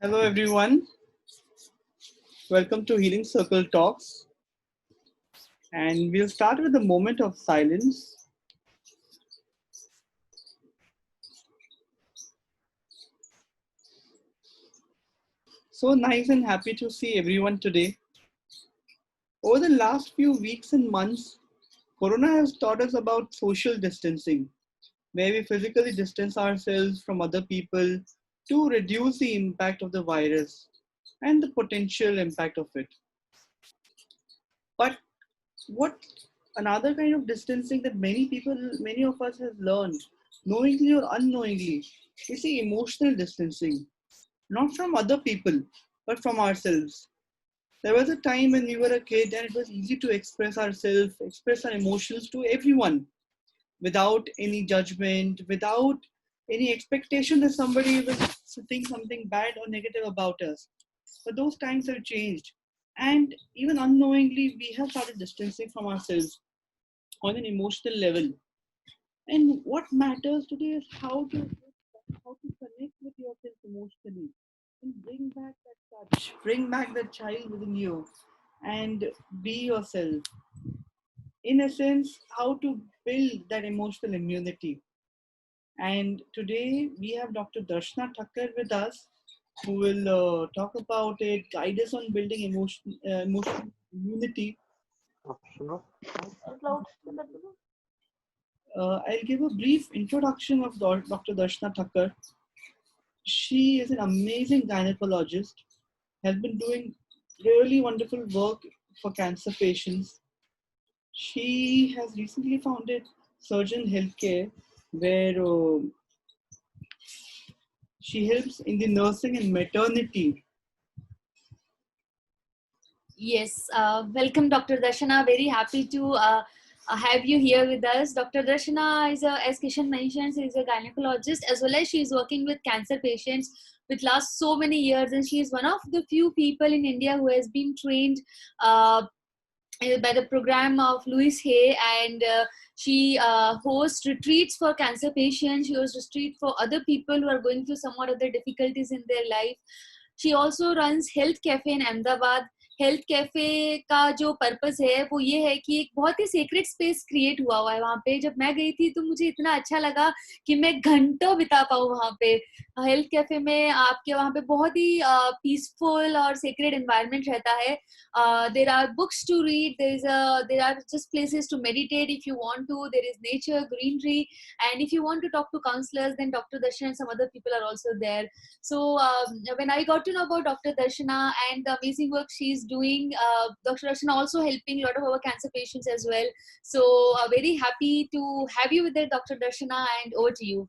Hello, everyone. Welcome to Healing Circle Talks. And we'll start with a moment of silence. So nice and happy to see everyone today. Over the last few weeks and months, Corona has taught us about social distancing, where we physically distance ourselves from other people to reduce the impact of the virus and the potential impact of it. But what another kind of distancing that many of us have learned, knowingly or unknowingly, is the emotional distancing, not from other people, but from ourselves. There was a time when we were a kid and it was easy to express ourselves, express our emotions to everyone without any judgment, without any expectation that somebody will think something bad or negative about us. But those times have changed. And even unknowingly, we have started distancing from ourselves on an emotional level. And what matters today is how to connect with yourself emotionally and bring back that touch, bring back that child within you, and be yourself. In a sense, how to build that emotional immunity. And today we have Dr. Darshana Thakkar with us, who will talk about it, guide us on building emotional immunity. I'll give a brief introduction of Dr. Darshana Thakkar. She is an amazing gynecologist, has been doing really wonderful work for cancer patients. She has recently founded Surgeon Healthcare, where she helps in the nursing and maternity. Yes, welcome Dr. Darshana. Very happy to have you here with us. Dr. Darshana is, as Kishan mentioned, is a gynecologist as well as she is working with cancer patients with last so many years, and she is one of the few people in India who has been trained by the program of Louis Hay, and she hosts retreats for cancer patients. She hosts retreats for other people who are going through somewhat other difficulties in their life. She also runs Health Cafe in Ahmedabad. Health cafe का जो purpose है वो ये है कि एक बहुत ही secret space create हुआ है वहाँ पे. जब मैं गई थी तो मुझे इतना अच्छा लगा कि मैं घंटों बिता पाऊँ वहाँ पे. हेल्थ कैफे में आपके वहाँ पे बहुत ही पीसफुल और सीक्रेट एनवायरनमेंट रहता है. There are books to read, there are just places to meditate if you want to, there is nature, greenery, and if you want to talk to counselors, then Dr. Darshana and some other people are also there. So when I got to know about Dr. Darshana and the amazing work she's doing, Dr. Darshana also helping a lot of our cancer patients as well. So very happy to have you with there, Dr. Darshana, and over to you.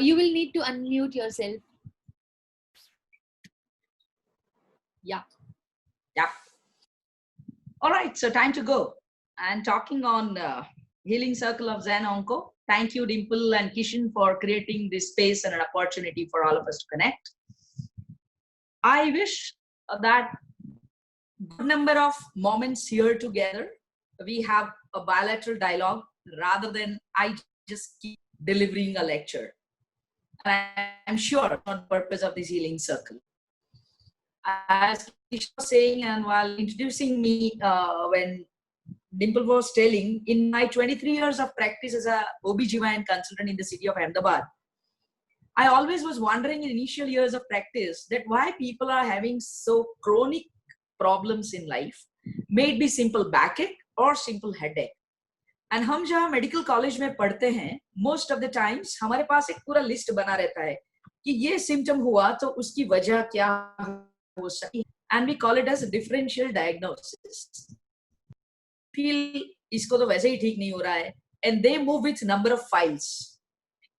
You will need to unmute yourself. Yeah. All right, so time to go. And talking on Healing Circle of Zen Onco. Thank you, Dimple and Kishan, for creating this space and an opportunity for all of us to connect. I wish that good number of moments here together, we have a bilateral dialogue rather than I just keep delivering a lecture. And I'm sure that's not the purpose of this Healing Circle. As Kishan was saying, and while introducing me, when Dimple was telling, in my 23 years of practice as a OB/GYN consultant in the city of Ahmedabad, I always was wondering in initial years of practice that why people are having so chronic problems in life, may it be simple backache or simple headache. And हम जहाँ medical college में पढ़ते हैं, most of the times हमारे पास एक पूरा list बना रहता है कि ये सिम्टम हुआ तो उसकी वजह क्या हो सकती, and we call it as a differential diagnosis. Feel इसको तो वैसे ही ठीक नहीं हो रहा है, and they move with number of files.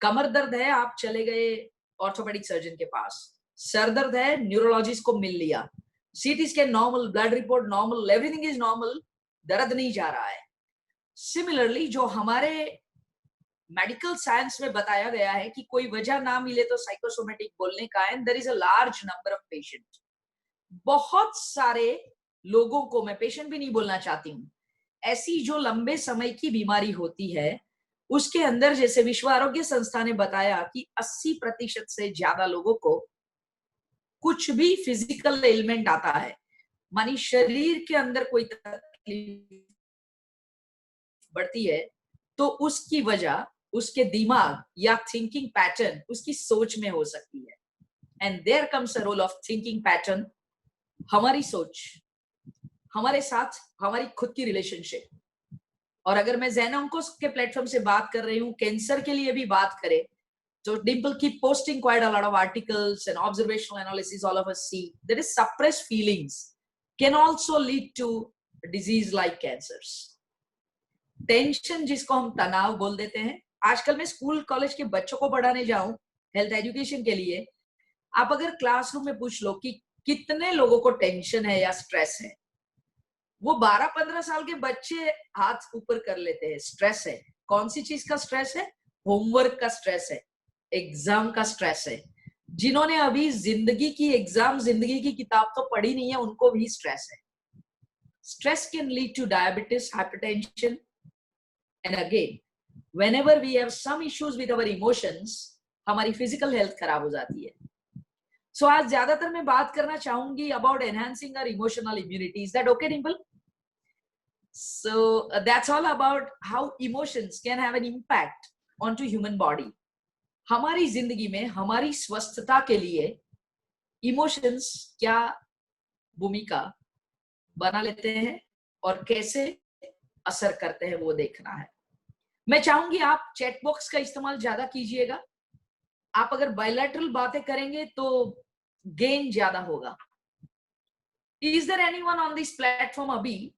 कमर दर्द है, आप चले गए ऑर्थोपेडिक सर्जन के पास. सर दर्द है, न्यूरोलॉजिस्ट को मिल लिया. CT scan normal, blood report normal, everything is normal, दर्द नहीं जा रहा है. सिमिलरली जो हमारे मेडिकल साइंस में बताया गया है कि कोई वजह ना मिले तो साइकोसोमेटिक बोलने का, and there is a large number of patient. बहुत सारे लोगों को, मैं पेशेंट भी नहीं बोलना चाहती हूँ, ऐसी जो लंबे समय की बीमारी होती है, उसके अंदर जैसे विश्व आरोग्य संस्था ने बताया कि 80% से ज्यादा लोगों को कुछ भी फिजिकल एलिमेंट आता है, मानी शरीर के अंदर कोई तकलीफ बढ़ती है, तो उसकी वजह उसके दिमाग या थिंकिंग पैटर्न, उसकी सोच में हो सकती है। And there comes a role of thinking pattern, हमारी सोच, हमारे साथ हमारी खुद की रिलेशनशिप। और अगर मैं ज़ेन ऑंको के प्लेटफॉर्म से बात कर रही हूँ, कैंसर के लिए भी बात करें, so Dimple keep posting quite a lot of articles and observational analysis all of us see. There is suppressed feelings can also lead to disease like cancers. Tension जिसको हम तनाव बोल देते हैं, आजकल मैं स्कूल कॉलेज के बच्चों को पढ़ाने जाऊं हेल्थ एजुकेशन के लिए, आप अगर क्लासरूम में पूछ लो कि कितने लोगों को टेंशन है या स्ट्रेस है, वो 12-15 साल के बच्चे हाथ ऊपर कर लेते हैं। स्ट्रेस है, कौन सी चीज का स्ट्रेस है? होमवर्क का स्ट्रेस है, एग्जाम का स्ट्रेस है। जिन्होंने अभी जिंदगी की एग्जाम, जिंदगी की किताब तो पढ़ी नहीं है, उनको भी स्ट्रेस है। Stress can lead to diabetes, hypertension, and again whenever we have some issues with our emotions, हमारी फिजिकल हेल्थ खराब हो जाती है। सो आज ज्यादातर मैं बात करना चाहूंगी about enhancing our emotional immunity. Is that okay Dimple? So that's all about how emotions can have an impact onto human body. हमारी जिंदगी में हमारी स्वस्थता के लिए इमोशंस क्या भूमिका बना लेते हैं और कैसे असर करते हैं, वो देखना है। मैं चाहूंगी आप चैट बॉक्स का इस्तेमाल ज्यादा कीजिएगा। आप अगर बायलैटरल बातें करेंगे तो गेन ज्यादा होगा। Is there anyone on this platform अभी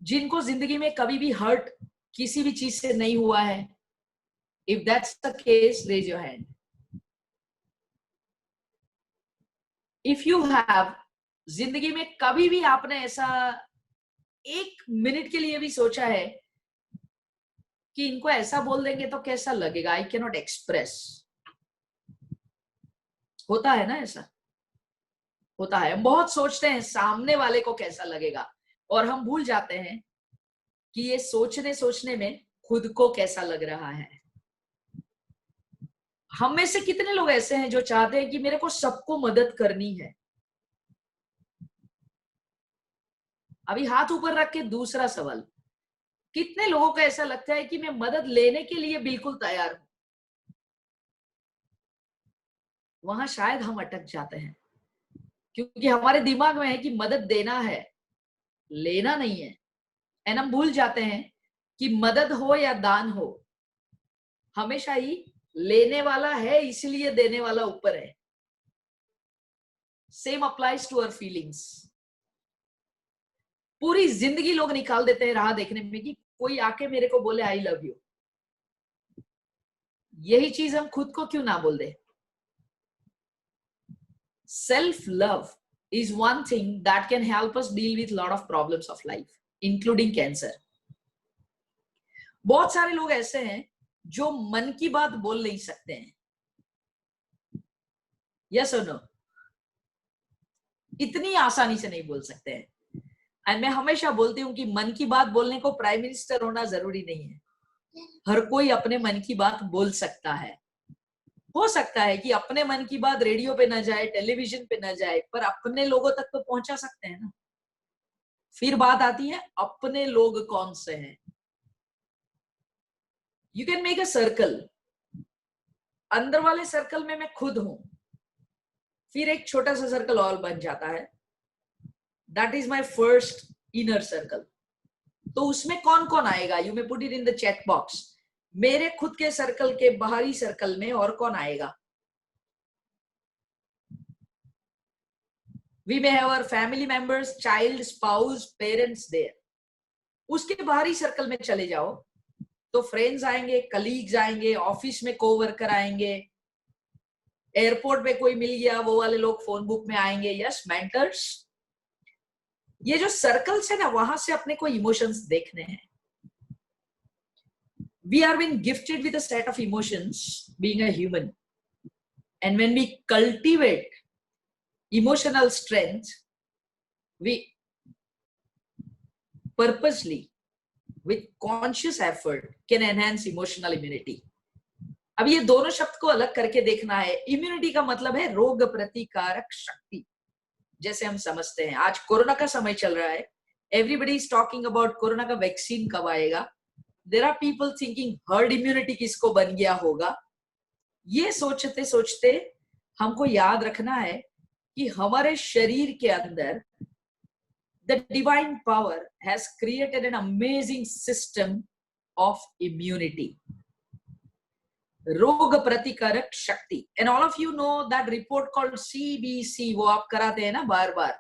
जिनको जिंदगी में कभी भी हर्ट किसी भी चीज से नहीं हुआ है? If that's the case, raise your hand. If you have, जिंदगी में कभी भी आपने ऐसा एक मिनट के लिए भी सोचा है कि इनको ऐसा बोल देंगे तो कैसा लगेगा, आई कैन नॉट एक्सप्रेस, होता है ना ऐसा? होता है। हम बहुत सोचते हैं सामने वाले को कैसा लगेगा, और हम भूल जाते हैं कि ये सोचने में खुद को कैसा लग रहा है। हम में से कितने लोग ऐसे हैं जो चाहते हैं कि मेरे को सबको मदद करनी है? अभी हाथ ऊपर रख के दूसरा सवाल, कितने लोगों को ऐसा लगता है कि मैं मदद लेने के लिए बिल्कुल तैयार हूं? वहां शायद हम अटक जाते हैं, क्योंकि हमारे दिमाग में है कि मदद देना है, लेना नहीं है। एंड हम भूल जाते हैं कि मदद हो या दान हो, हमेशा ही लेने वाला है, इसलिए देने वाला ऊपर है। Same applies to our feelings. पूरी जिंदगी लोग निकाल देते हैं राह देखने में कि कोई आके मेरे को बोले आई लव यू। यही चीज हम खुद को क्यों ना बोल दे? Self love is one thing that can help us deal with lot of problems of life, including cancer. बहुत सारे लोग ऐसे हैं जो मन की बात बोल नहीं सकते हैं, यस और नो? इतनी आसानी से नहीं बोल सकते हैं। एंड मैं हमेशा बोलती हूँ कि मन की बात बोलने को प्राइम मिनिस्टर होना जरूरी नहीं है। हर कोई अपने मन की बात बोल सकता है। हो सकता है कि अपने मन की बात रेडियो पे ना जाए, टेलीविजन पे ना जाए, पर अपने लोगों तक तो पहुंचा सकते हैं ना। फिर बात आती है अपने लोग कौन से हैं। You can make a circle. अंदर वाले सर्कल में मैं खुद हूं, फिर एक छोटा सा सर्कल और बन जाता है, that is my first inner circle. तो उसमें कौन कौन आएगा? You may put it in the chat box. मेरे खुद के सर्कल के बाहरी सर्कल में और कौन आएगा? We may have our family members, child, spouse, parents there. उसके बाहरी सर्कल में चले जाओ तो फ्रेंड्स आएंगे, कलीग्स आएंगे, ऑफिस में कोवर्कर आएंगे, एयरपोर्ट पे कोई मिल गया वो वाले लोग फोन बुक में आएंगे, यस, मेंटर्स। ये जो सर्कल्स है ना, वहां से अपने को इमोशंस देखने हैं। We are being gifted with a set of emotions being a human, and when we cultivate emotional strength, we purposely with conscious effort can enhance emotional immunity. अब ये दोनों शब्द को अलग करके देखना है. इम्यूनिटी का मतलब है रोग प्रतिकारक शक्ति, जैसे हम समझते हैं. आज कोरोना का समय चल रहा है. Everybody is talking about corona का वैक्सीन कब आएगा. There are people thinking herd immunity किसको बन गया होगा. ये सोचते सोचते हमको याद रखना है कि हमारे शरीर के अंदर the divine power has created an amazing system of immunity. रोग प्रतिकारक शक्ति. And all of you know that report called CBC, वो आप कराते हैं ना बार बार,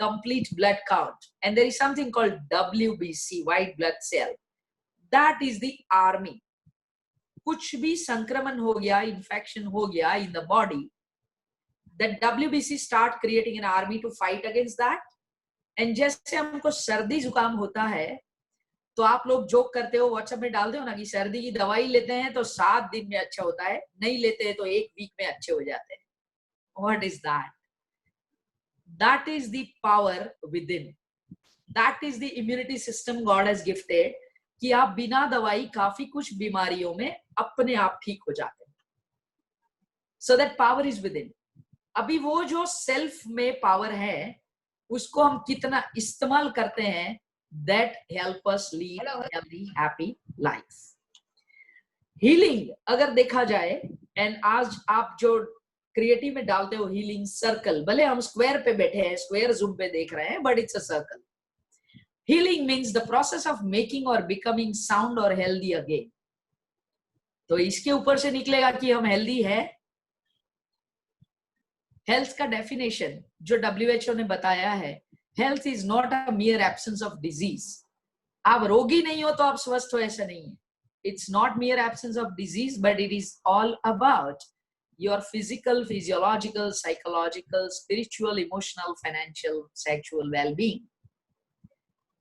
complete blood count. And there is something called WBC, white blood cell. That is the army. कुछ भी संक्रमण हो गया, infection हो गया in the body, the WBC start creating an army to fight against that. And जैसे हमको सर्दी जुकाम होता है तो आप लोग जोक करते हो, व्हाट्सएप में डालते हो ना कि सर्दी की दवाई लेते हैं तो 7 दिन में अच्छा होता है, नहीं लेते हैं तो 1 वीक में अच्छे हो जाते हैं. What is that? That is the power within. That is the immunity system God has gifted, कि आप बिना दवाई काफी कुछ बीमारियों में अपने आप ठीक हो जाते हैं. So that power is within. अभी वो जो सेल्फ में पावर है उसको हम कितना इस्तेमाल करते हैं, that help us lead healthy, happy life. Healing अगर देखा जाए, एंड आज आप जो क्रिएटिव में डालते हो हीलिंग सर्कल, भले हम स्क्वायर पे बैठे हैं, स्क्वायर जूम पे देख रहे हैं, but it's a circle. Healing means the process of making और बिकमिंग साउंड और हेल्दी अगेन. तो इसके ऊपर से निकलेगा कि हम हेल्दी है. हेल्थ का डेफिनेशन जो WHO ने बताया है, health is not a मियर absence of disease. आप रोगी नहीं हो तो आप स्वस्थ हो, ऐसा नहीं है. It's not मियर absence of disease, but it is all about your physical, physiological, psychological, spiritual, emotional, financial, sexual wellbeing.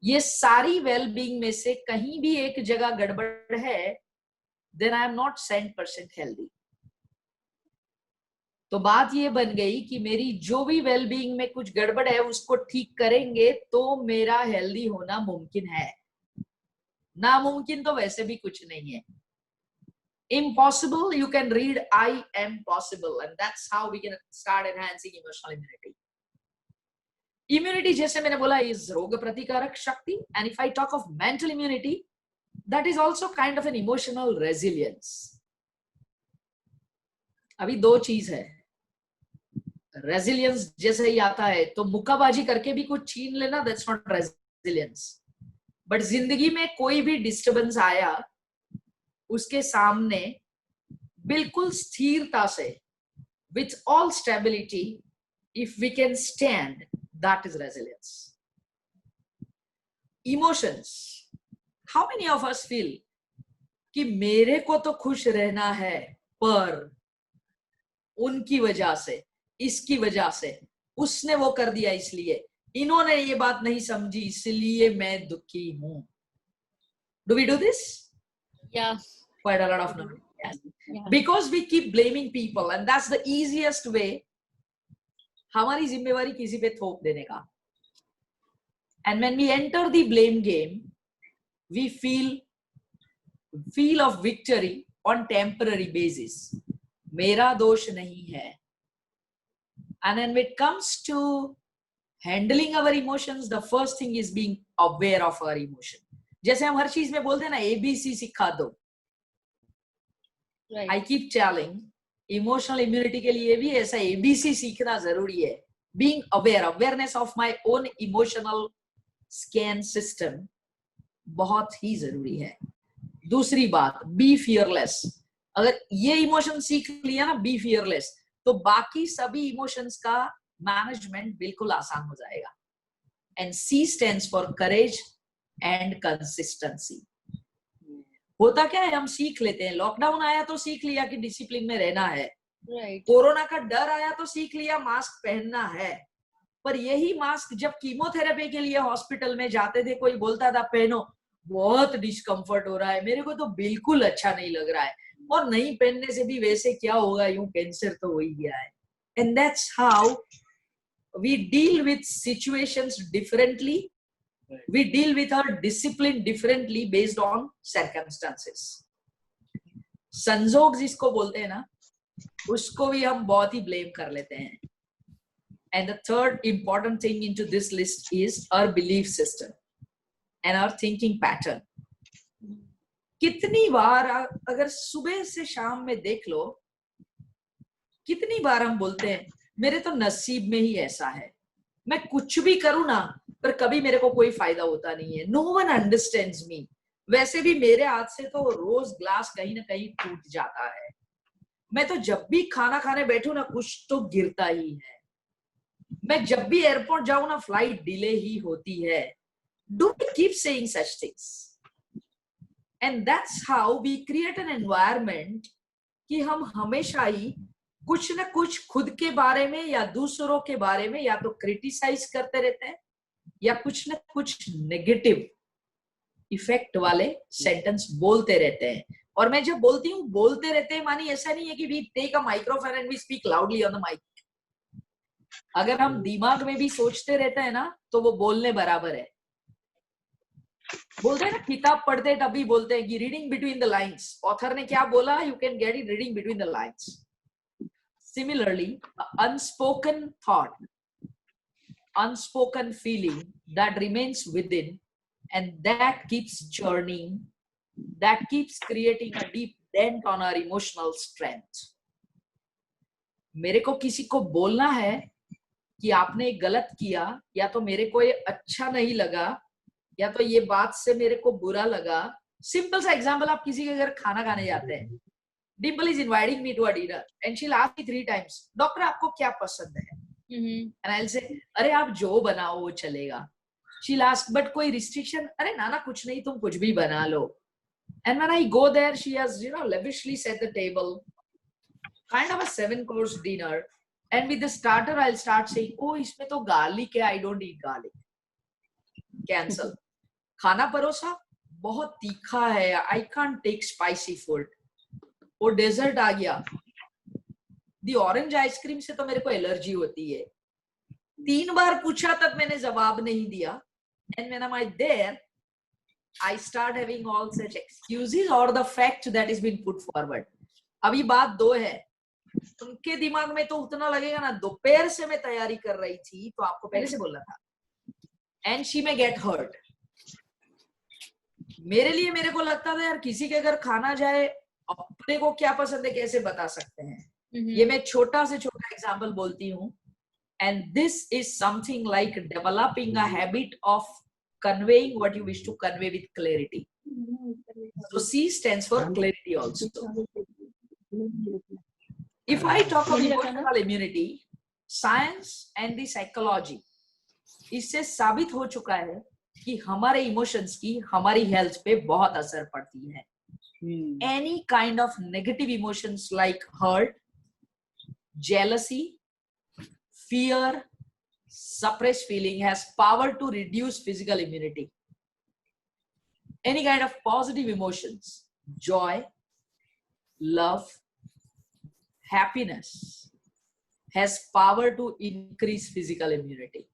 ये सारी वेलबींग में से कहीं भी एक जगह गड़बड़ है, then I am not 100% healthy. तो बात ये बन गई कि मेरी जो भी वेलबींग में कुछ गड़बड़ है उसको ठीक करेंगे तो मेरा हेल्दी होना मुमकिन है. नामुमकिन तो वैसे भी कुछ नहीं है. Impossible, you can read I am possible, and that's how we can start enhancing emotional immunity. Immunity, जैसे मैंने बोला, is रोग प्रतिकारक शक्ति. And if I talk of mental immunity, that is also kind of an emotional resilience. अभी दो चीज है. रेजिलियंस जैसे ही आता है तो मुक्काबाजी करके भी कुछ छीन लेना, दैट्स नॉट रेजिलियंस. बट जिंदगी में कोई भी डिस्टर्बेंस आया, उसके सामने बिल्कुल स्थिरता से, with all stability, if we can stand, that is resilience. Emotions, how many of us feel कि मेरे को तो खुश रहना है, पर उनकी वजह से, इसकी वजह से, उसने वो कर दिया इसलिए, इन्होंने ये बात नहीं समझी इसलिए मैं दुखी हूं. Do we do this? Yeah. Quite a lot of them. Yes. Yeah. Because we keep blaming people, and that's the easiest way. हमारी जिम्मेवारी किसी पे थोप देने का. And when we enter the blame game, we feel of victory on temporary basis. मेरा दोष नहीं है. And when it comes to handling our emotions, the first thing is being aware of our emotion. जैसे हम हर चीज में बोलते हैं ना, ABC सिखा दो. Right. I keep telling, emotional immunity के लिए भी ऐसा ABC सीखना जरूरी है. Being aware, awareness of my own emotional scan system बहुत ही जरूरी है. दूसरी बात, be fearless. अगर ये इमोशन सीख लिया ना, be fearless, तो बाकी सभी इमोशंस का मैनेजमेंट बिल्कुल आसान हो जाएगा. And C stands for courage and consistency. होता क्या है, हम सीख लेते हैं. लॉकडाउन आया तो सीख लिया कि डिसिप्लिन में रहना है. Right. कोरोना का डर आया तो सीख लिया मास्क पहनना है. पर यही मास्क जब कीमोथेरेपी के लिए हॉस्पिटल में जाते थे, कोई बोलता था पहनो, बहुत डिस्कम्फर्ट हो रहा है, मेरे को तो बिल्कुल अच्छा नहीं लग रहा है, और नहीं पहनने से भी वैसे क्या होगा, यूं कैंसर तो हो ही गया है. And that's how we deal with situations differently We deal with our discipline differently based on circumstances. संजोग जिसको बोलते हैं ना, उसको भी हम बहुत ही blame कर लेते हैं. And the third important thing into this list is our belief system and our thinking pattern. कितनी बार अगर सुबह से शाम में देख लो, कितनी बार हम बोलते हैं मेरे तो नसीब में ही ऐसा है, मैं कुछ भी करूं ना पर कभी मेरे को कोई फायदा होता नहीं है. नो वन अंडरस्टैंड्स मी. वैसे भी मेरे हाथ से तो रोज ग्लास कहीं ना कहीं टूट जाता है. मैं तो जब भी खाना खाने बैठूं ना कुछ तो गिरता ही है. मैं जब भी एयरपोर्ट जाऊं ना फ्लाइट डिले ही होती है. Do we keep saying such things? And that's how we create an environment कि हम हमेशा ही कुछ ना कुछ खुद के बारे में या दूसरों के बारे में या तो क्रिटिसाइज करते रहते हैं या कुछ ना कुछ नेगेटिव इफेक्ट वाले सेंटेंस बोलते रहते हैं. और मैं जब बोलती हूँ बोलते रहते हैं मानी ऐसा नहीं है कि we take a microphone and we speak loudly on the mic. अगर हम दिमाग में भी सोचते रहते हैं ना तो वो बोलने बराबर है. बोलते हैं ना किताब पढ़ते तब भी बोलते हैं कि reading between the lines. Author ने क्या बोला, you can get it reading between the lines. Similarly, unspoken thought, unspoken feeling that remains within and that keeps churning, that keeps creating a deep dent on our emotional strength. मेरे को किसी को बोलना है कि आपने गलत किया, या तो मेरे को ये अच्छा नहीं लगा, या तो ये बात से मेरे को बुरा लगा. सिंपल सा एग्जांपल, आप किसी के घर खाना खाने जाते हैं. Dimple is inviting me to a dinner and she'll ask me 3 times, doctor आपको क्या पसंद है? And I'll say, अरे आप जो बनाओ वो चलेगा. She'll ask, but कोई restriction? अरे नाना कुछ नहीं, तुम कुछ भी बना लो. And when I go there, she has, lavishly set the table, kind of a 7-course dinner. And with the starter, I'll start saying, oh इसमें तो garlic है, I don't eat garlic. Cancel. खाना परोसा, बहुत तीखा है, I can't take spicy food. और desert आ गया, दी ऑरेंज आइसक्रीम से तो मेरे को एलर्जी होती है. 3 बार पूछा तब मैंने जवाब नहीं दिया. And when I there I start having all such excuses और the fact that is been put forward. अभी बात 2 है. उनके दिमाग में तो उतना लगेगा ना, दोपहर से मैं तैयारी कर रही थी तो आपको पहले से बोलना था. And she may get hurt. मेरे लिए मेरे को लगता था यार किसी के घर खाना जाए, अपने को क्या पसंद है कैसे बता सकते हैं. ये मैं छोटा से छोटा एग्जांपल बोलती हूँ. And this is something like developing a habit of conveying what you wish to convey with clarity. So C stands for clarity also. If I talk of emotional immunity, science and the psychology, इससे साबित हो चुका है कि हमारे emotions की हमारी health पे बहुत असर पड़ती है. Any kind of negative emotions like hurt, jealousy, fear, suppressed feeling has power to reduce physical immunity. Any kind of positive emotions, joy, love, happiness has power to increase physical immunity.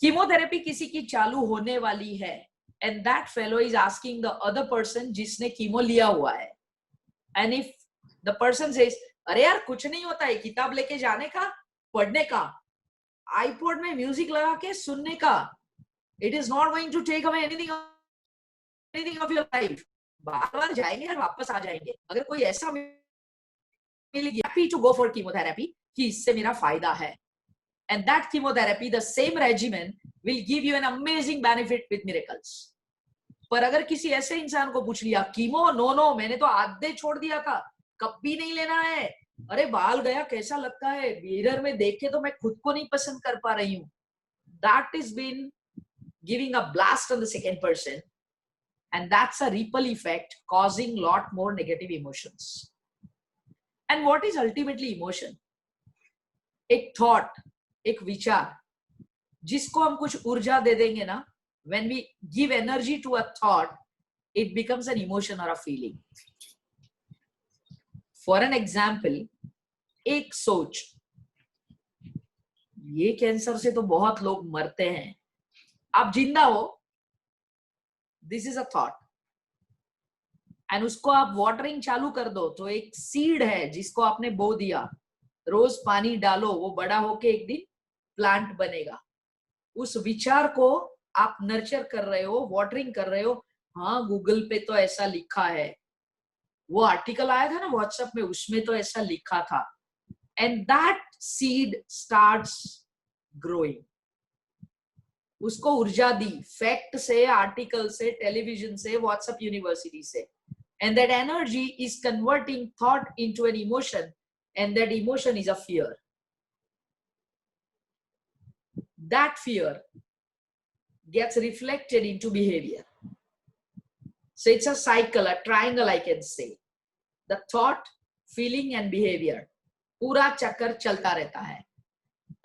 Chemotherapy किसी की चालू होने वाली है. And that fellow is asking the other person जिसने chemo लिया हुआ है. And if the person says, अरे यार कुछ नहीं होता है, किताब लेके जाने का, पढ़ने का, आईपॉड में म्यूजिक लगा के सुनने का, it is not going to take away anything of your life. बार-बार जाएंगे और वापस आ जाएंगे. अगर कोई ऐसा मिलेगी, happy to go for chemotherapy कि इससे मेरा फायदा है. And that chemotherapy, the same regimen, will give you an amazing benefit with miracles. पर अगर किसी ऐसे इंसान को पूछ लिया कीमो, नो मैंने तो आधे छोड़ दिया था, कभी नहीं लेना है, अरे बाल गया कैसा लगता है, मिरर में देख के तो मैं खुद को नहीं पसंद कर पा रही हूँ. That is been giving a blast on the second person, and that's a ripple effect causing lot more negative emotions. And what is ultimately emotion? एक thought, एक विचार जिसको हम कुछ ऊर्जा दे देंगे ना, when we give energy to a thought, it becomes an emotion or a feeling. For an example, एक सोच, ये कैंसर से तो बहुत लोग मरते हैं, आप जिंदा हो, this is a thought, and उसको आप वाटरिंग चालू कर दो तो एक सीड है जिसको आपने बो दिया, रोज पानी डालो, वो बड़ा होके एक दिन प्लांट बनेगा। उस विचार को आप नर्चर कर रहे हो, वाटरिंग कर रहे हो। हाँ, गूगल पे तो ऐसा लिखा है, वो आर्टिकल आया था ना व्हाट्सएप में, उसमें तो ऐसा लिखा था, and that seed starts growing. उसको ऊर्जा दी, फैक्ट से, आर्टिकल से, टेलीविजन से, व्हाट्सएप यूनिवर्सिटी से, and that energy is converting thought into an emotion, and that emotion is a fear. That fear gets reflected into behavior. So it's a cycle, a triangle, I can say. The thought, feeling and behavior, पूरा चक्कर चलता रहता है।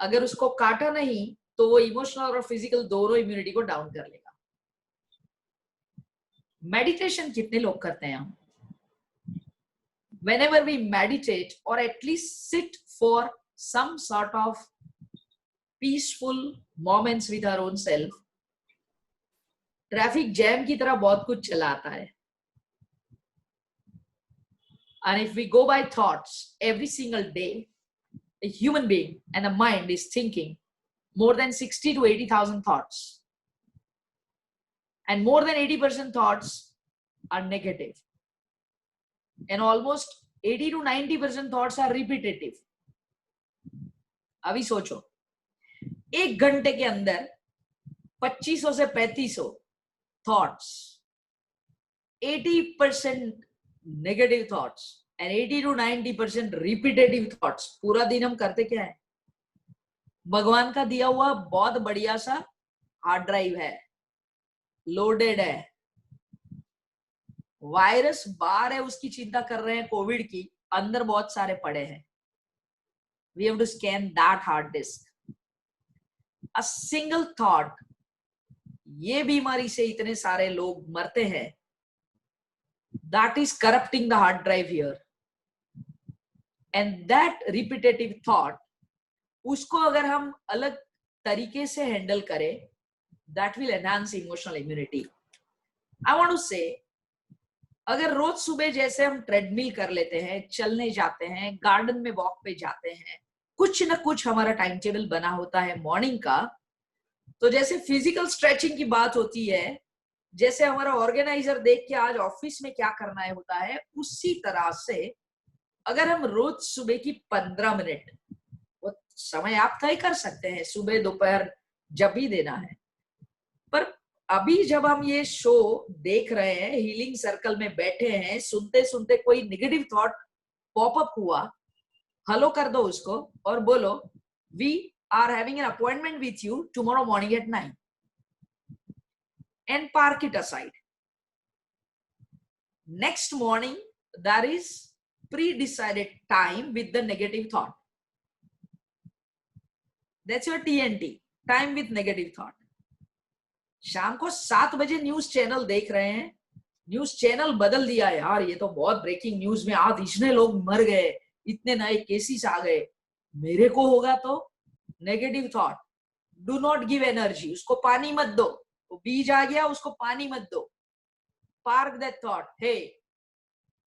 अगर उसको काटा नहीं तो वो इमोशनल और फिजिकल दोनों इम्यूनिटी को डाउन कर लेगा। मेडिटेशन कितने लोग करते हैं हम? Whenever we meditate or at least sit for some sort of peaceful moments with our own self, traffic jam की तरह बहुत कुछ चला आता है। And if we go by thoughts every single day, a human being and a mind is thinking more than 60 to 80,000 thoughts, and more than 80% thoughts are negative, and almost 80 to 90% thoughts are repetitive. अभी सोचो, एक घंटे के अंदर 2500 से 3500 thoughts, 80% negative thoughts and 80 to 90% repetitive thoughts. पूरा दिन हम करते क्या है? भगवान का दिया हुआ बहुत बढ़िया सा हार्ड ड्राइव है, लोडेड है, वायरस बाहर है उसकी चिंता कर रहे हैं, कोविड की, अंदर बहुत सारे पड़े हैं। We have to scan that hard disk. A single thought, ये बीमारी से इतने सारे लोग मरते हैं, that is corrupting the hard drive here. And that repetitive thought, उसको अगर हम अलग तरीके से हैंडल करें, that will enhance emotional immunity. I want to say, अगर रोज सुबह जैसे हम ट्रेडमिल कर लेते हैं, चलने जाते हैं, गार्डन में वॉक पे जाते हैं, कुछ ना कुछ हमारा टाइम टेबल बना होता है मॉर्निंग का, तो जैसे फिजिकल स्ट्रेचिंग की बात होती है, जैसे हमारा ऑर्गेनाइजर देख के आज ऑफिस में क्या करना है होता है, उसी तरह से अगर हम रोज सुबह की 15 मिनट, वो समय आप तय कर सकते हैं, सुबह दोपहर जब भी देना है, पर अभी जब हम ये शो देख रहे हैं, हीलिंग सर्कल में बैठे हैं, सुनते सुनते कोई नेगेटिव थॉट पॉपअप हुआ, हेलो कर दो उसको और बोलो, we are having an appointment with you tomorrow morning at 9, and park it aside. Next morning, there is pre-decided time with the negative thought. That's your TNT, time with negative thought. शाम को 7 बजे news channel देख रहे हैं, news channel बदल दिया यार, ये तो बहुत ब्रेकिंग न्यूज में आज इतने लोग मर गए, इतने नए केसेस आ गए, मेरे को होगा तो negative thought. Do not give energy, उसको पानी मत दो, वो बीज आ गया, उसको पानी मत दो। Park that thought, hey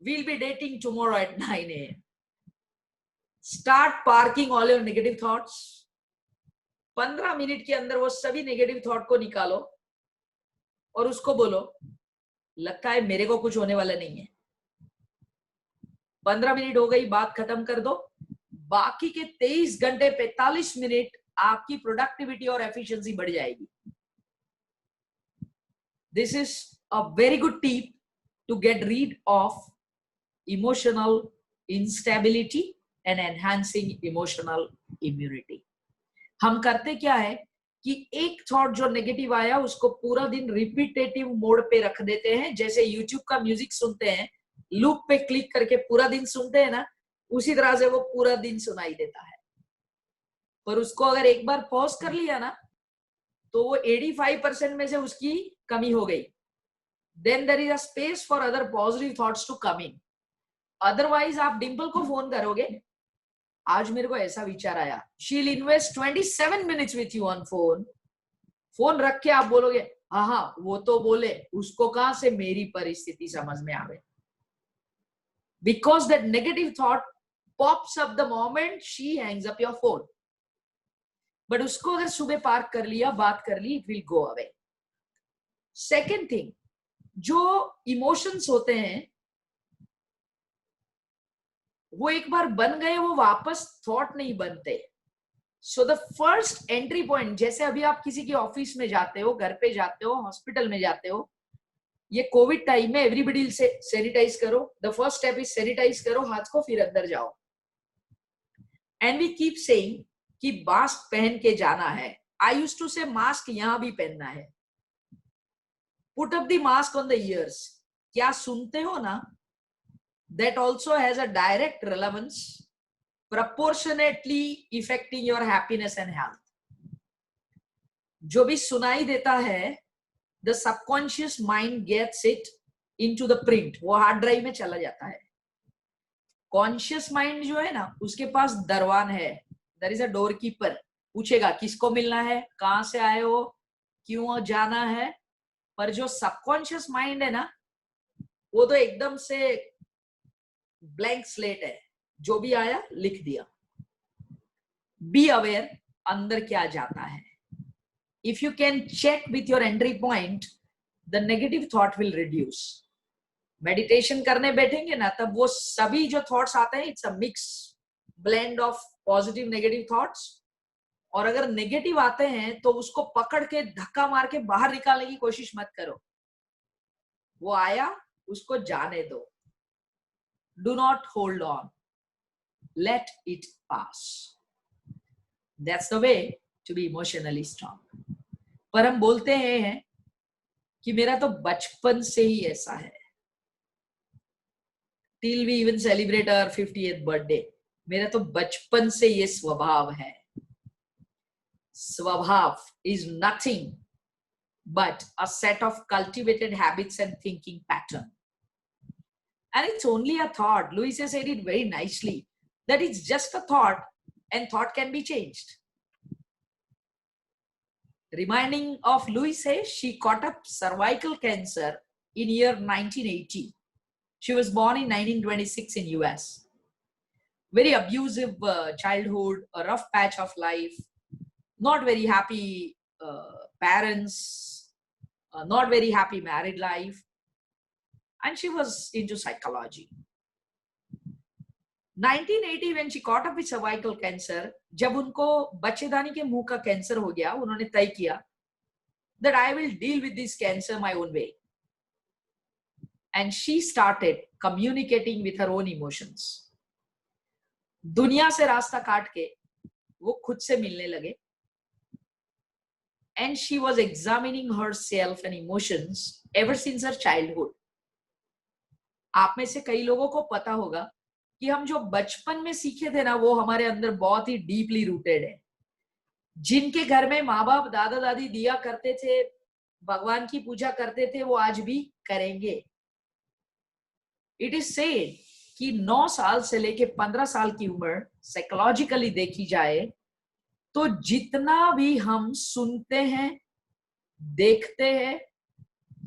we'll be dating tomorrow at 9 a.m. Start parking all your negative thoughts. 15 minute के अंदर वो सभी नेगेटिव थॉट को निकालो और उसको बोलो, लगता है मेरे को कुछ होने वाला नहीं है। 15 मिनट हो गई, बात खत्म कर दो। बाकी के 23 घंटे 45 मिनट आपकी प्रोडक्टिविटी और एफिशिएंसी बढ़ जाएगी। This is a very good tip to get rid of emotional instability and enhancing emotional immunity. हम करते क्या है कि एक थॉट जो नेगेटिव आया उसको पूरा दिन रिपीटेटिव मोड पे रख देते हैं, जैसे यूट्यूब का म्यूजिक सुनते हैं, लूप पे क्लिक करके पूरा दिन सुनते हैं ना, उसी तरह से वो पूरा दिन सुनाई देता है। पर उसको अगर एक बार पॉज कर लिया ना, तो वो 85% में से उसकी कमी हो गई। Then there is a space for other positive thoughts to come in. Otherwise आप डिम्पल को फोन करोगे, आज मेरे को ऐसा विचार आया, she'll invest 27 minutes with you on phone. Phone रख के आप बोलोगे हाँ हाँ वो तो बोले, उसको कहां से मेरी परिस्थिति समझ में आवे? Because that negative thought pops up the moment she hangs up your phone. But उसको अगर सुबह पार्क कर लिया, बात कर ली, it will go away. Second thing, जो इमोशंस होते हैं वो एक बार बन गए वो वापस थॉट नहीं बनते. So the first entry point, जैसे अभी आप किसी की ऑफिस में जाते हो, घर पे जाते हो, हॉस्पिटल में जाते हो, ये कोविड टाइम में एवरीबडी से सैनिटाइज करो. The first step is sanitize करो हाथ को, फिर अंदर जाओ. एंड वी कीप सेइंग कि मास्क पहन के जाना है. I used to say mask यहां भी पहनना है. Put up the mask on the ears. क्या सुनते हो ना, that also has a direct relevance, proportionately affecting your happiness and health. जो भी सुनाई देता है, the subconscious mind gets it into the print, वो हार्ड ड्राइव में चला जाता है. कॉन्शियस माइंड जो है ना, उसके पास दरवान है, there is a doorkeeper, पूछेगा किसको मिलना है, कहां से आए हो, क्यों जाना है. पर जो सबकॉन्शियस माइंड है ना, वो तो एकदम से ब्लैंक स्लेट है, जो भी आया लिख दिया. बी अवेयर अंदर क्या जाता है. If you can check with your entry point, the negative thought will reduce. Meditation करने बैठेंगे ना, तब वो सभी जो थॉट्स आते हैं, it's a mix blend of positive negative thoughts. और अगर नेगेटिव आते हैं तो उसको पकड़ के धक्का मार के बाहर निकालने की कोशिश मत करो. वो आया, उसको जाने दो. Do not hold on. Let it pass. That's the way to be emotionally strong. पर हम बोलते हैं कि मेरा तो बचपन से ही ऐसा है. Till we even celebrate our 50th birthday. मेरा तो बचपन से ये स्वभाव है. स्वभाव is nothing but a set of cultivated habits and thinking pattern. And it's only a thought. Louis has said it very nicely, that it's just a thought and thought can be changed. Reminding of Louis says she caught up cervical cancer in year 1980. She was born in 1926 in US. Very abusive childhood, a rough patch of life, not very happy parents, not very happy married life. And she was into psychology. 1980 when she caught up with cervical cancer, जब उनको बच्चेदानी के मुंह का cancer हो गया, उन्होंने तय किया that I will deal with this cancer my own way. And she started communicating with her own emotions. दुनिया से रास्ता काट के वो खुद से मिलने लगे. And she was examining herself and emotions ever since her childhood. आप में से कई लोगों को पता होगा कि हम जो बचपन में सीखे थे ना, वो हमारे अंदर बहुत ही डीपली रूटेड है. जिनके घर में माँ बाप दादा दादी दिया करते थे, भगवान की पूजा करते थे, वो आज भी करेंगे. इट इज सेड कि 9 साल से लेके 15 साल की उम्र साइकोलॉजिकली देखी जाए तो जितना भी हम सुनते हैं, देखते हैं,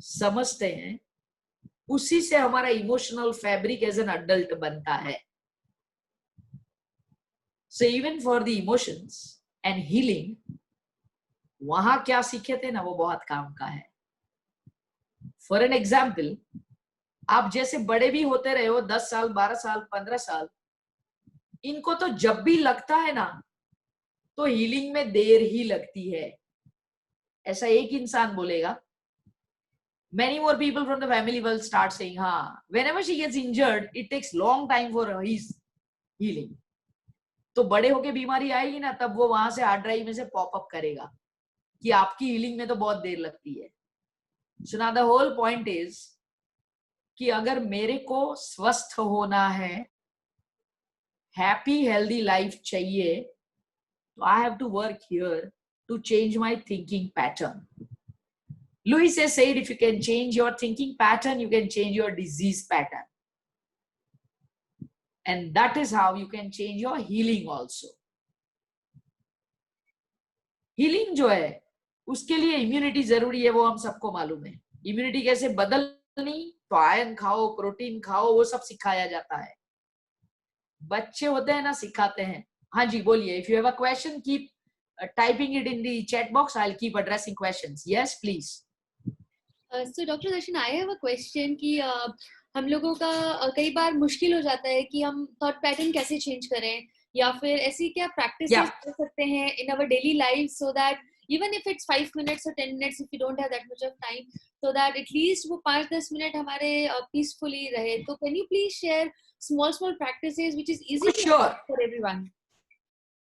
समझते हैं, उसी से हमारा emotional fabric as an adult बनता है. So even for the emotions and healing, वहां क्या सीखे थे ना, वो बहुत काम का है. फॉर एन एग्जाम्पल, आप जैसे बड़े भी होते रहे हो, 10 साल, 12 साल, 15 साल, इनको तो जब भी लगता है ना, तो हीलिंग में देर ही लगती है. ऐसा एक इंसान बोलेगा. Many more people from the family will start saying, whenever she gets injured, it takes long time for his healing. तो बड़े होके बीमारी आएगी ना, तब वो वहां से हार्ड ड्राइव में से पॉप अप करेगा कि आपकी हीलिंग में तो बहुत देर लगती है. So now the whole point is कि अगर मेरे को स्वस्थ होना है, हैप्पी हेल्दी लाइफ चाहिए, तो I have to work here to change my thinking pattern. Louis has said if you can change your thinking pattern, you can change your disease pattern. And that is how you can change your healing also. Healing जो है उसके लिए immunity जरूरी है, वो हम सबको मालूम है. इम्यूनिटी कैसे बदलनी, तो आयरन खाओ, प्रोटीन खाओ, वो सब सिखाया जाता है. बच्चे होते हैं ना, सिखाते हैं. हाँ जी बोलिए. If you have a question keep typing it in the chat box. I'll keep addressing questions. Yes, please. So Dr. Darshan, I have a question कि हम लोगों का कई बार मुश्किल हो जाता है कि हम थॉट पैटर्न कैसे चेंज करें, या फिर ऐसी क्या प्रैक्टिसेस कर सकते हैं in our daily lives so that even if it's 5 minutes or 10 minutes, if you don't have that much of time, so that at least वो 5-10 मिनट हमारे peacefully रहे. So can you please share small practices which is easy to Sure. for everyone?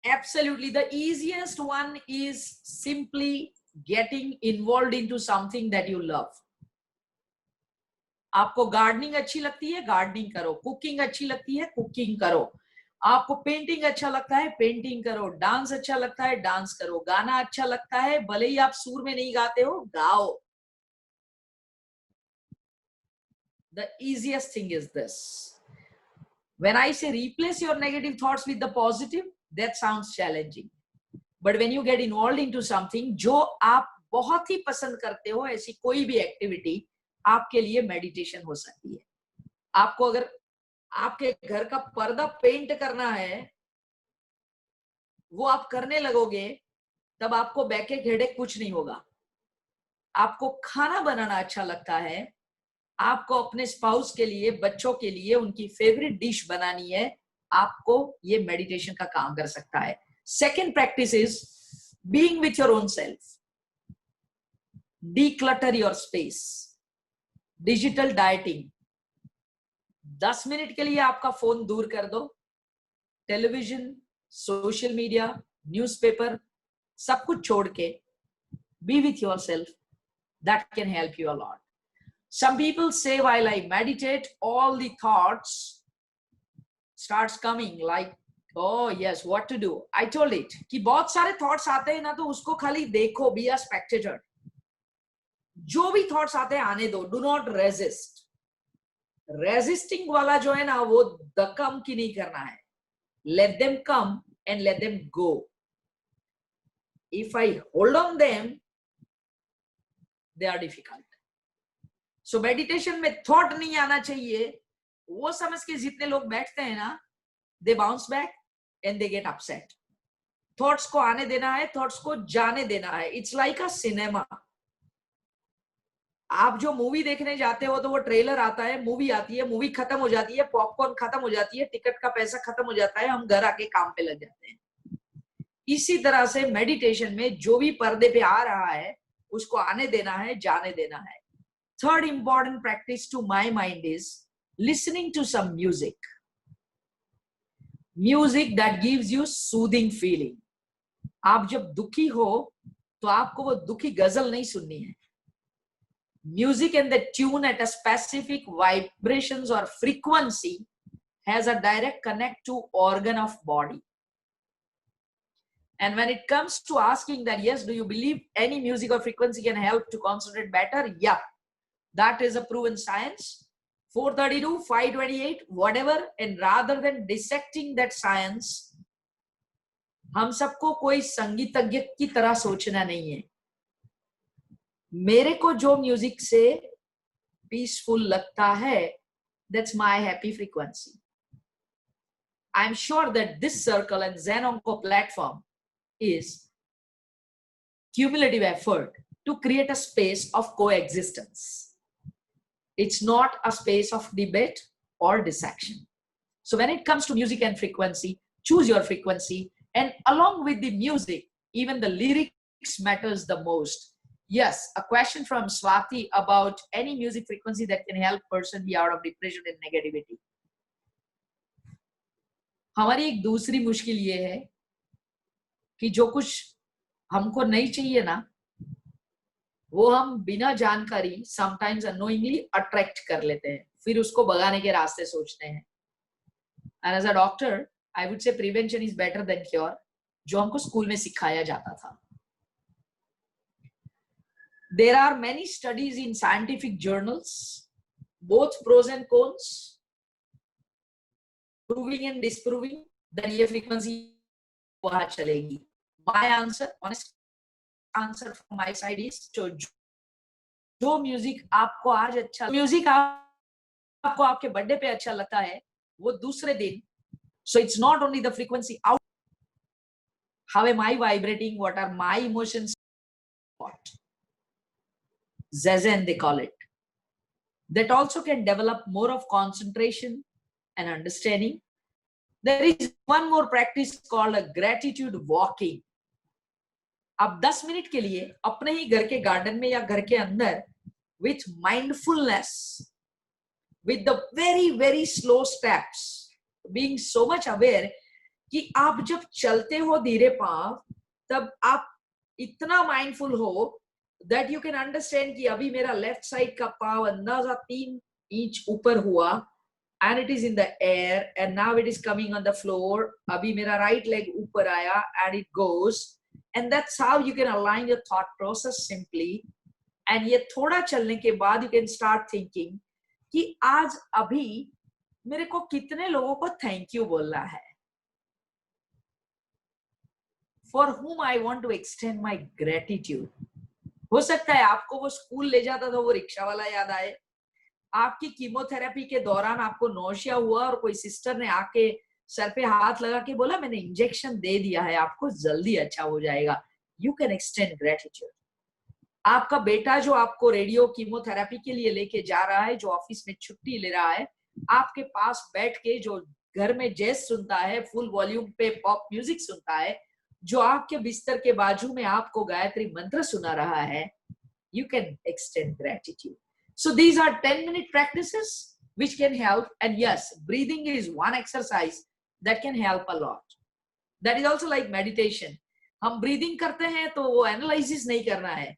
Absolutely. The easiest one is simply getting involved into something that you love. आपको gardening अच्छी लगती है, gardening करो. Cooking अच्छी लगती है, cooking करो. आपको पेंटिंग अच्छा लगता है, पेंटिंग करो. डांस अच्छा लगता है, डांस करो. गाना अच्छा लगता है, भले ही आप सुर में नहीं गाते हो, गाओ. The easiest thing is this. When I say replace your negative thoughts with the positive, that sounds challenging. But when you get involved into something जो आप बहुत ही पसंद करते हो, ऐसी कोई भी एक्टिविटी आपके लिए मेडिटेशन हो सकती है. आपको अगर आपके घर का पर्दा पेंट करना है, वो आप करने लगोगे, तब आपको बैक एक हेडेक कुछ नहीं होगा. आपको खाना बनाना अच्छा लगता है, आपको अपने स्पाउस के लिए, बच्चों के लिए उनकी फेवरेट डिश बनानी है, आपको ये मेडिटेशन का काम कर सकता है. Second practice is being with your own self. Declutter your space. Digital dieting. 10 minute के लिए आपका फोन दूर कर दो. टेलीविजन, सोशल मीडिया, न्यूज़पेपर, सब कुछ छोड़ के be with yourself. That can help you a lot. Some people say while I meditate, all the thoughts starts coming like, oh yes, what to do. I told it कि बहुत सारे thoughts आते हैं ना, तो उसको खाली देखो, be a spectator. जो भी thoughts आते हैं आने दो. Do not resist. Resisting वाला जो है ना, वो दकम की नहीं करना है. Let them come and let them go. If I hold on them, they are difficult. So meditation में thought नहीं आना चाहिए. वो समझ के जितने लोग बैठते हैं ना, they bounce back and they get upset. Thoughts को आने देना है, thoughts को जाने देना है. It's like a cinema. आप जो मूवी देखने जाते हो, तो वो ट्रेलर आता है, मूवी आती है, मूवी खत्म हो जाती है, पॉपकॉर्न खत्म हो जाती है, टिकट का पैसा खत्म हो जाता है, हम घर आके काम पे लग जाते हैं. इसी तरह से मेडिटेशन में जो भी पर्दे पे आ रहा है, उसको आने देना है, जाने देना है. Third important practice to my mind is listening to some music. Music that gives you soothing feeling. आप जब दुखी हो, तो आपको वो दुखी गजल नहीं सुननी है. Music and the tune at a specific vibrations or frequency has a direct connect to organ of body. And when it comes to asking that, yes, do you believe any music or frequency can help to concentrate better? Yeah, that is a proven science. 432, 528, whatever. And rather than dissecting that science, हम सबको कोई संगीतज्ञ की तरह सोचना नहीं है. मेरे को जो म्यूजिक से पीसफुल लगता है, that's my happy frequency. I'm sure that this circle and Zen Onco platform is cumulative effort to create a space of coexistence. It's not a space of debate or dissection. So when it comes to music and frequency, choose your frequency, and along with the music, even the lyrics matters the most. Yes, a question from Swati about any music frequency that can help person be out of depression and negativity. हमारी एक दूसरी मुश्किल ये है कि जो कुछ हमको नहीं चाहिए ना, वो हम बिना जानकारी sometimes unknowingly attract कर लेते हैं, फिर उसको भगाने के रास्ते सोचते हैं. And as a doctor, I would say prevention is better than cure, जो हमको स्कूल में सिखाया जाता था. There are many studies in scientific journals, both pros and cons, proving and disproving, then ये frequency वहाँ चलेगी. My answer, honest answer from my side is जो म्यूजिक आपको आज अच्छा, म्यूजिक आपको आपके बर्थडे पे अच्छा लगता है, वो दूसरे दिन, so it's not only the frequency out, how am I vibrating, what are my emotions, what Zazen they call it, that also can develop more of concentration and understanding. There is one more practice called a gratitude walking. आप 10 minute के लिए अपने ही घर के garden में या घर के अंदर with mindfulness, with the very very slow steps, being so much aware कि आप जब चलते हो धीरे पांव, तब आप इतना mindful हो that you can understand कि अभी मेरा left side का पांव अंदाजा 3 इंच ऊपर हुआ and it is in the air and now it is coming on the floor. अभी मेरा right leg ऊपर आया and it goes, and that's how you can align your thought process simply. And ये थोड़ा चलने के बाद you can start thinking कि आज अभी मेरे को कितने लोगों को thank you बोलना है, for whom I want to extend my gratitude. हो सकता है आपको वो स्कूल ले जाता था वो रिक्शा वाला याद आए, आपकी कीमोथेरेपी के दौरान आपको नौशिया हुआ और कोई सिस्टर ने आके सर पे हाथ लगा के बोला मैंने इंजेक्शन दे दिया है, आपको जल्दी अच्छा हो जाएगा. You can extend gratitude. आपका बेटा जो आपको रेडियो कीमोथेरेपी के लिए लेके जा रहा है, जो ऑफिस में छुट्टी ले रहा है, आपके पास बैठ के जो घर में जैज सुनता है, फुल वॉल्यूम पे पॉप म्यूजिक सुनता है, जो आपके बिस्तर के बाजू में आपको गायत्री मंत्र सुना रहा है, you can extend gratitude. So these are 10-minute practices which can help. And yes, breathing is one exercise that can help a lot. That is also like meditation. हम breathing करते हैं तो वो analysis नहीं करना है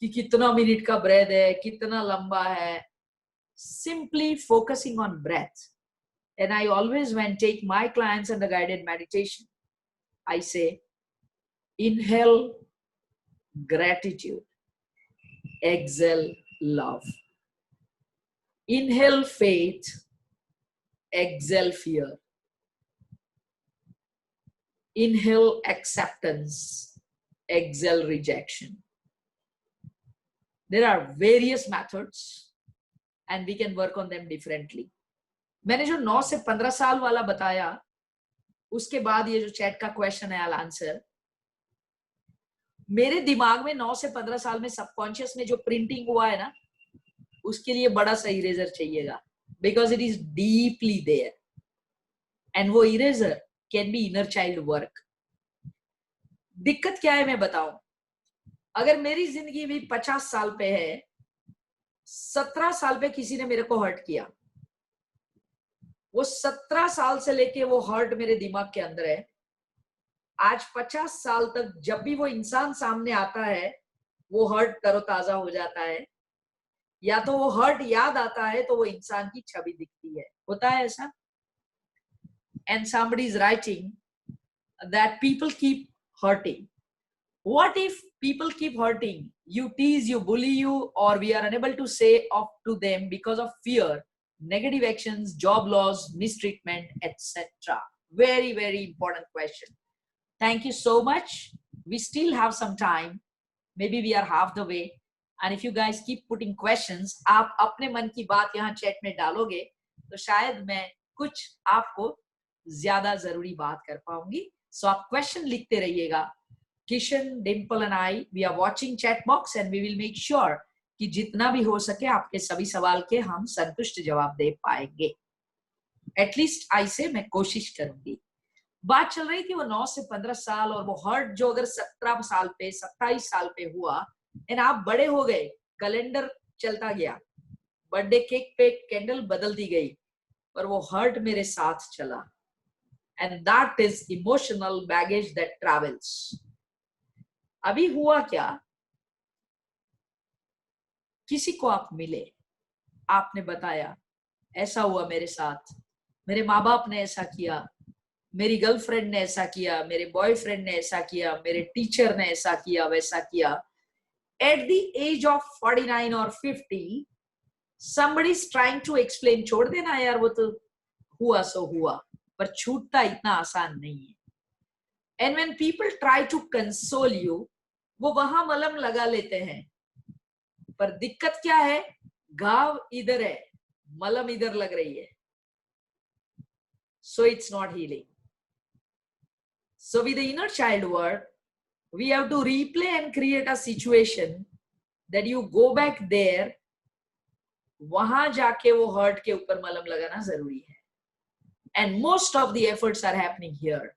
कि कितना मिनट का breath है, कितना लंबा है. Simply focusing on breath. And I always, when take my clients under guided meditation, I say, inhale gratitude, exhale love. Inhale faith, exhale fear. Inhale acceptance, exhale rejection. There are various methods and we can work on them differently. मैंने जो 9 से 15 साल वाला बताया, उसके बाद ये जो चैट का क्वेश्चन है, I'll answer. मेरे दिमाग में 9 से 15 साल में सबकॉन्शियस में जो प्रिंटिंग हुआ है ना, उसके लिए बड़ा सा इरेजर चाहिएगा, because it is deeply there. And वो eraser can be inner child work. दिक्कत क्या है मैं बताऊं, अगर मेरी जिंदगी भी 50 साल पे है, 17 साल पे किसी ने मेरे को हर्ट किया, वो 17 साल से लेके वो हर्ट मेरे दिमाग के अंदर है. आज 50 साल तक जब भी वो इंसान सामने आता है, वो हर्ट तरोताजा हो जाता है, या तो वो हर्ट याद आता है तो वो इंसान की छवि दिखती है. होता है ऐसा. And somebody is writing that people keep hurting. What if people keep hurting? You tease, you bully you, or we are unable to say off to them because of fear, negative actions, job loss, mistreatment, etc. Very, very important question. Thank you so much. We still have some time. Maybe we are half the way. And if you guys keep putting questions, आप अपने मन की बात यहाँ chat में डालोगे, तो शायद मैं कुछ आपको ज्यादा जरूरी बात कर पाऊंगी. So आप क्वेश्चन लिखते रहिएगा. Kishan, Dimple and I, we are watching chat box and we will make sure कि जितना भी हो सके आपके सभी सवाल के हम संतुष्ट जवाब दे पाएंगे. At least I say मैं कोशिश करूंगी. बात चल रही थी वो 9 से 15 साल और वो हर्ट जो अगर 17 साल पे 27 साल पे हुआ, एंड आप बड़े हो गए, कैलेंडर चलता गया, बर्थडे केक पे कैंडल बदलती गई, पर वो हर्ट मेरे साथ चला. And that is emotional baggage that travels. अभी हुआ क्या, किसी को आप मिले, आपने बताया ऐसा हुआ मेरे साथ, मेरे माँ बाप ने ऐसा किया, मेरी गर्लफ्रेंड ने ऐसा किया, मेरे बॉयफ्रेंड ने ऐसा किया, मेरे टीचर ने ऐसा किया, वैसा किया. At the age of 49 or 50, somebody is trying to explain, छोड़ देना यार, वो तो हुआ सो हुआ. पर छूटता इतना आसान नहीं है. And when people try to console you, वो वहां मलहम लगा लेते हैं, पर दिक्कत क्या है, घाव इधर है, मलहम इधर लग रही है. So it's not healing. So with the inner child work, we have to replay and create a situation that you go back there. वहां जाके वो हर्ट के ऊपर मलहम लगाना जरूरी है. And most of the efforts are happening here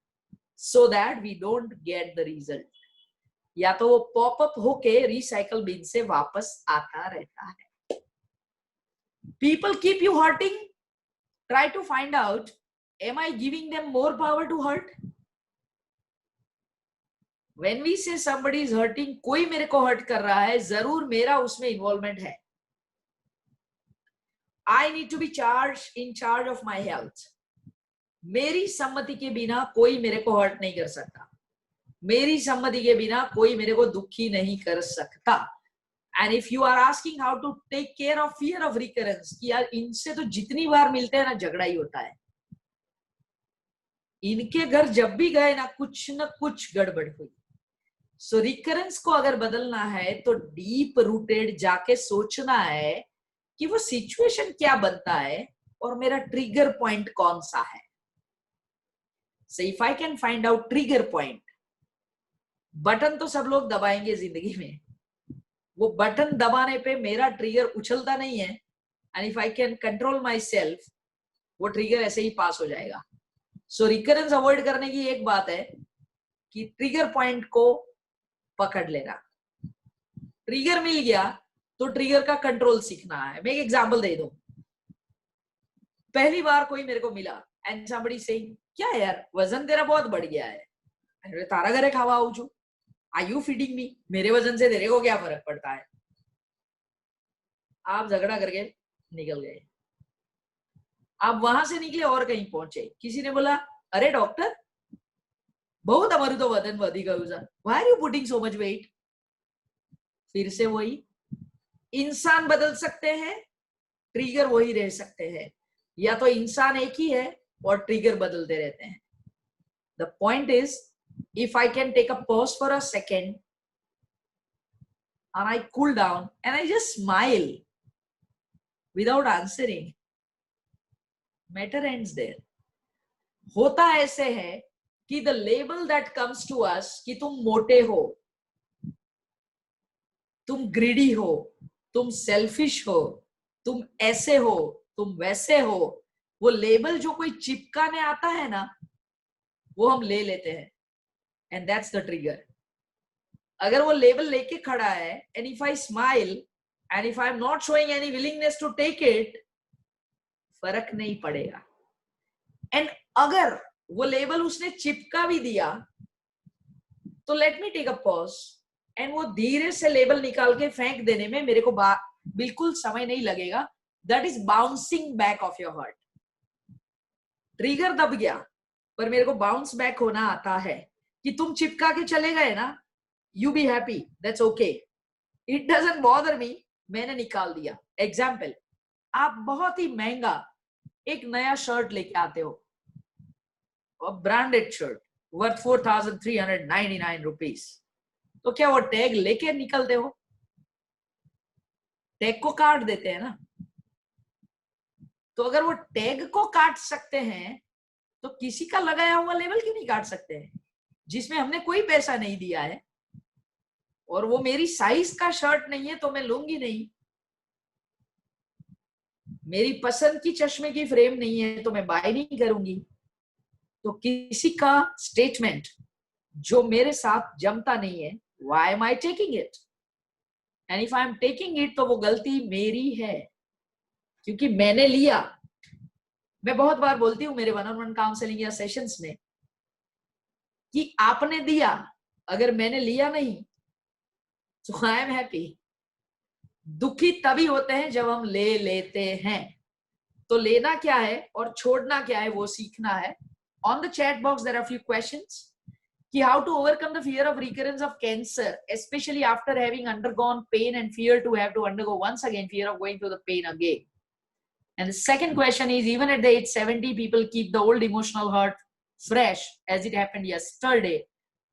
so that we don't get the result. या तो वो पॉपअप होके रिसाइकल बिन से वापस आता रहता है. People keep you hurting. Try to find out, am I giving them more power to hurt? When we say somebody is hurting, कोई मेरे को हर्ट कर रहा है, जरूर मेरा उसमें इन्वॉल्वमेंट है. I need to be in charge of my health. मेरी सम्मति के बिना कोई मेरे को हर्ट नहीं कर सकता. मेरी सम्मति के बिना कोई मेरे को दुखी नहीं कर सकता. And if you are asking how to take care of fear of recurrence, कि यार इनसे तो जितनी बार मिलते हैं ना झगड़ा ही होता है. इनके घर जब भी गए ना कुछ गड़बड़ हुई. सो रिकरेंस को अगर बदलना है तो डीप रूटेड जाके सोचना है कि वो सिचुएशन क्या बनता है और मेरा ट्रिगर पॉइंट कौन सा है. So if I can find out trigger point, button तो सब लोग दबाएंगे जिंदगी में, वो बटन दबाने पे मेरा ट्रिगर उछलता नहीं है. And if I can control my self, वो ट्रिगर ऐसे ही पास हो जाएगा. सो रिकरेंस अवॉइड करने की एक बात है कि ट्रिगर पॉइंट को पकड़ लेना. ट्रिगर मिल गया तो ट्रिगर का कंट्रोल सीखना है. मैं एक एग्जांपल दे दूं. पहली बार कोई मेरे को मिला एंड समबडी सेइंग, क्या यार वजन तेरा बहुत बढ़ गया है, अरे तारा घरे खावा आऊ छू, आर यू फीडिंग मी, मेरे वजन से तेरे को क्या फर्क पड़ता है. आप झगड़ा करके निकल गए. आप वहां से निकले और कहीं पहुंचे. किसी ने बोला, अरे डॉक्टर बहुत हमारे तो वजन वधी गયું છે, why are you putting so much weight. फिर से वही, इंसान बदल सकते हैं, ट्रिगर वही रह सकते हैं. या तो इंसान एक ही है और ट्रिगर बदलते रहते हैं. The point is, if I can take a pause for a second and I cool down and I just smile without answering, matter ends there. होता ऐसे है कि the label that comes to us कि तुम मोटे हो, तुम greedy हो, तुम selfish हो, तुम ऐसे हो, तुम वैसे हो, वो लेबल जो कोई चिपकाने आता है ना, वो हम ले लेते हैं. And that's the trigger. अगर वो लेबल लेके खड़ा है, and if I smile and if I'm not showing any willingness to take it, फर्क नहीं पड़ेगा. And अगर वो लेबल उसने चिपका भी दिया तो let me take a pause and वो धीरे से लेबल निकाल के फेंक देने में मेरे को बिल्कुल समय नहीं लगेगा. That is bouncing back of your heart. Trigger दब गया पर मेरे को बाउंस बैक होना आता है. कि तुम चिपका के चले गए ना, you be happy, that's okay, it doesn't bother me, मैंने निकाल दिया. एग्जाम्पल, आप बहुत ही महंगा एक नया शर्ट लेके आते हो, ब्रांडेड शर्ट वर्थ 4,399 रुपीज, तो क्या वो टैग लेके निकलते हो? टैग को काट देते हैं ना. तो अगर वो टैग को काट सकते हैं तो किसी का लगाया हुआ लेबल क्यों नहीं काट सकते हैं, जिसमें हमने कोई पैसा नहीं दिया है और वो मेरी साइज का शर्ट नहीं है तो मैं लूंगी नहीं. मेरी पसंद की चश्मे की फ्रेम नहीं है तो मैं बाय नहीं करूंगी. तो किसी का स्टेटमेंट जो मेरे साथ जमता नहीं है, why am I taking it? And if I am taking it तो वो गलती मेरी है क्योंकि मैंने लिया. मैं बहुत बार बोलती हूँ मेरे 1-on-1 काउंसलिंग या सेशंस में कि आपने दिया, अगर मैंने लिया नहीं तो आई एम हैप्पी. दुखी तभी होते हैं जब हम ले लेते हैं. तो लेना क्या है और छोड़ना क्या है वो सीखना है. On the chat box there are few questions कि how to overcome the fear of recurrence of cancer, specially after having undergone pain and fear to have to undergo once again, fear of going through the pain again. And the second question is, even at the age 70, people keep the old emotional hurt fresh as it happened yesterday.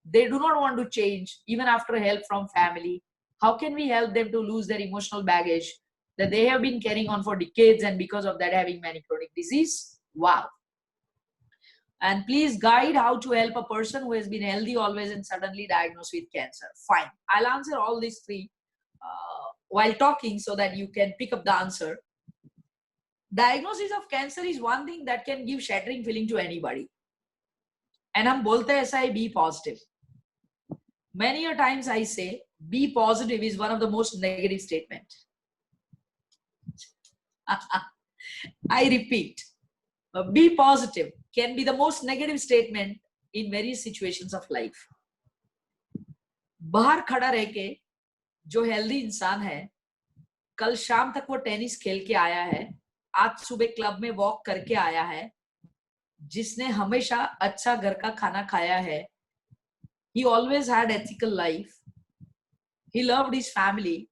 They do not want to change even after help from family. How can we help them to lose their emotional baggage that they have been carrying on for decades, and because of that having many chronic disease? Wow. And please guide how to help a person who has been healthy always and suddenly diagnosed with cancer. Fine. I'll answer all these three while talking so that you can pick up the answer. Diagnosis of cancer is one thing that can give shattering feeling to anybody. And हम बोलते हैं ऐसा है, be positive. Many a times I say, be positive is one of the most negative statements. I repeat, be positive can be the most negative statement in various situations of life. बाहर खड़ा रह के जो healthy इंसान है, कल शाम तक वो टेनिस खेल के आया है, आज सुबह क्लब में वॉक करके आया है, जिसने हमेशा अच्छा घर का खाना खाया है, he always had ethical life, he loved his family,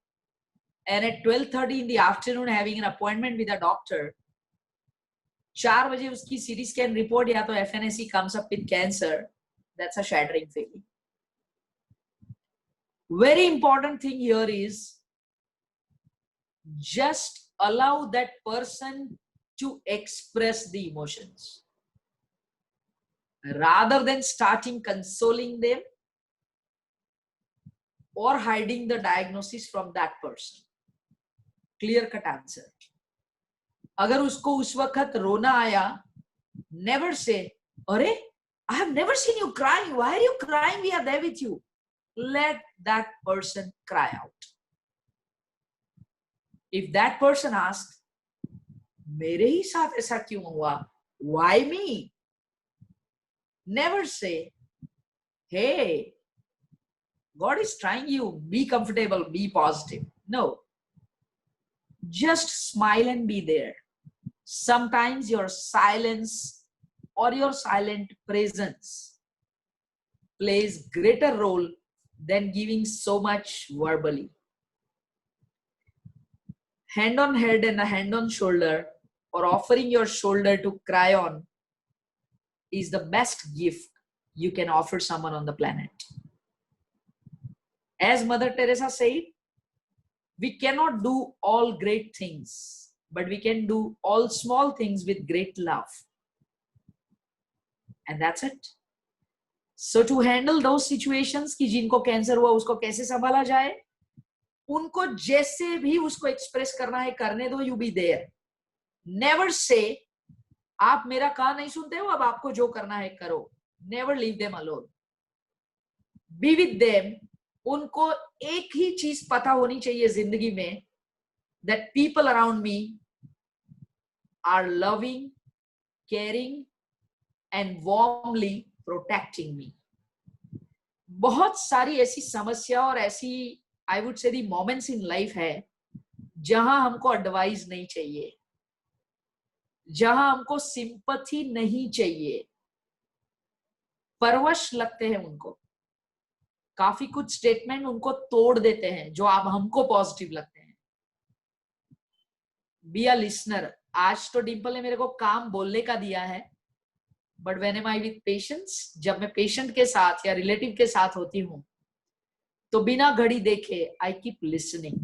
and at 12:30 in the afternoon having an appointment with a doctor, 4 बजे उसकी CT scan report या तो FNAC comes up with cancer. That's a shattering feeling. Very important thing here is just allow that person to express the emotions rather than starting consoling them or hiding the diagnosis from that person. Clear cut answer. अगर उसको उस वक्त रोना आया, never say, अरे, I have never seen you crying. Why are you crying? We are there with you. Let that person cry out. If that person asks, मेरे ही साथ ऐसा क्यों हुआ? Why me? Never say, hey, God is trying you. Be comfortable, be positive. No. Just smile and be there. Sometimes your silence or your silent presence plays greater role than giving so much verbally. Hand on head and a hand on shoulder, or offering your shoulder to cry on, is the best gift you can offer someone on the planet. As Mother Teresa said, we cannot do all great things, but we can do all small things with great love. And that's it. So to handle those situations कि जिनको cancer हुआ उसको कैसे संभाला जाए, उनको जैसे भी उसको एक्सप्रेस करना है करने दो. You be there. Never say, आप मेरा कहा नहीं सुनते हो, अब आपको जो करना है करो. Never leave them alone. Be with them. उनको एक ही चीज पता होनी चाहिए जिंदगी में, that people around me are loving, caring and warmly protecting me. बहुत सारी ऐसी समस्या और ऐसी I would say the moments in life है जहां हमको एडवाइस नहीं चाहिए, जहां हमको सिंपैथी नहीं चाहिए. परवश लगते हैं उनको, काफी कुछ स्टेटमेंट उनको तोड़ देते हैं जो आप हमको पॉजिटिव लगते हैं. Be a listener. आज तो डिंपल ने मेरे को काम बोलने का दिया है, but when am I with patients, जब मैं पेशेंट के साथ या रिलेटिव के साथ होती हूँ तो बिना घड़ी देखे I keep listening.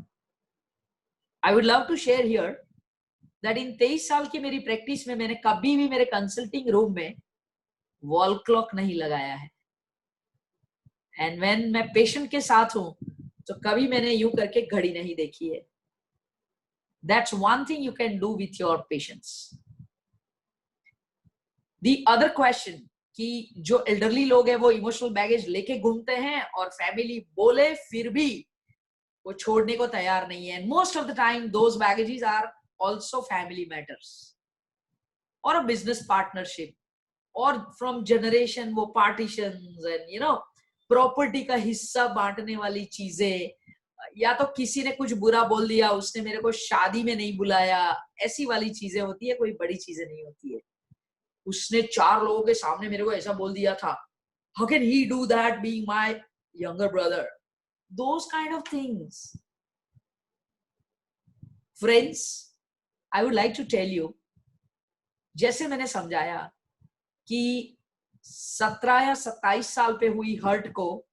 I would love to share here that in 23 साल की मेरी प्रैक्टिस में मैंने कभी भी मेरे कंसल्टिंग रूम में वॉल क्लॉक नहीं लगाया है. एंड व्हेन मैं पेशेंट के साथ हूं तो कभी मैंने यूं करके घड़ी नहीं देखी है. That's one thing you can do with your patients. The other question कि जो एल्डरली लोग हैं वो इमोशनल बैगेज लेके घूमते हैं और फैमिली बोले फिर भी वो छोड़ने को तैयार नहीं है. Most of the time those baggages are also family matters और अ बिजनेस पार्टनरशिप और फ्रॉम जनरेशन वो partitions and you know property का हिस्सा बांटने वाली चीजें, या तो किसी ने कुछ बुरा बोल दिया, उसने मेरे को शादी में नहीं बुलाया, ऐसी वाली चीजें होती है. कोई बड़ी चीजें नहीं होती है. उसने 4 लोगों के सामने मेरे को ऐसा बोल दिया था, how can he do that being my younger brother? Those kind of things. Friends, I would like to tell you, जैसे मैंने समझाया कि 17 या 27 साल पे हुई हर्ट को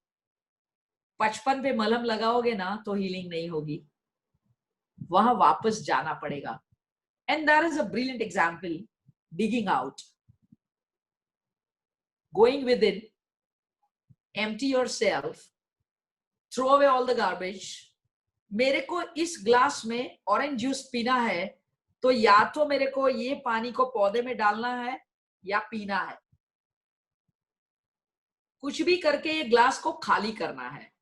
55 पे मलहम लगाओगे ना तो हीलिंग नहीं होगी, वहां वापस जाना पड़ेगा. And there is a brilliant example, digging out, going within, empty yourself, throw away all the garbage. मेरे को इस ग्लास में ऑरेंज जूस पीना है तो या तो मेरे को ये पानी को पौधे में डालना है या पीना है, कुछ भी करके ये ग्लास को खाली करना है.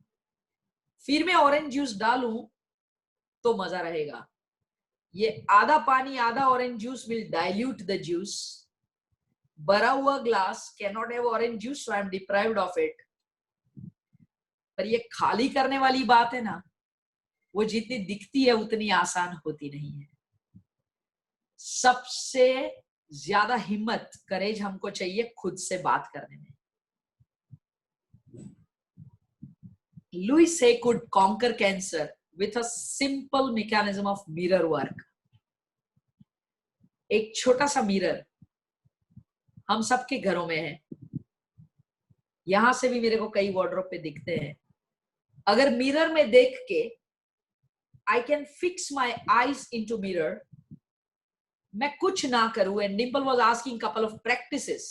फिर मैं ऑरेंज जूस डालूं तो मजा रहेगा. ये आधा पानी आधा orange juice will dilute the juice. भरा हुआ glass cannot have orange juice, so I am deprived of it. पर ये खाली करने वाली बात है ना, वो जितनी दिखती है उतनी आसान होती नहीं है. सबसे ज्यादा हिम्मत, करेज हमको चाहिए खुद से बात करने में. Louise Hay could conquer cancer with a simple mechanism of mirror work. एक छोटा सा मिरर हम सबके घरों में है. यहां से भी मेरे को कई वार्डरोब पे दिखते हैं. अगर मिरर में देख के I can fix my eyes into mirror, मैं कुछ ना करूं. And Dimple was asking couple of practices.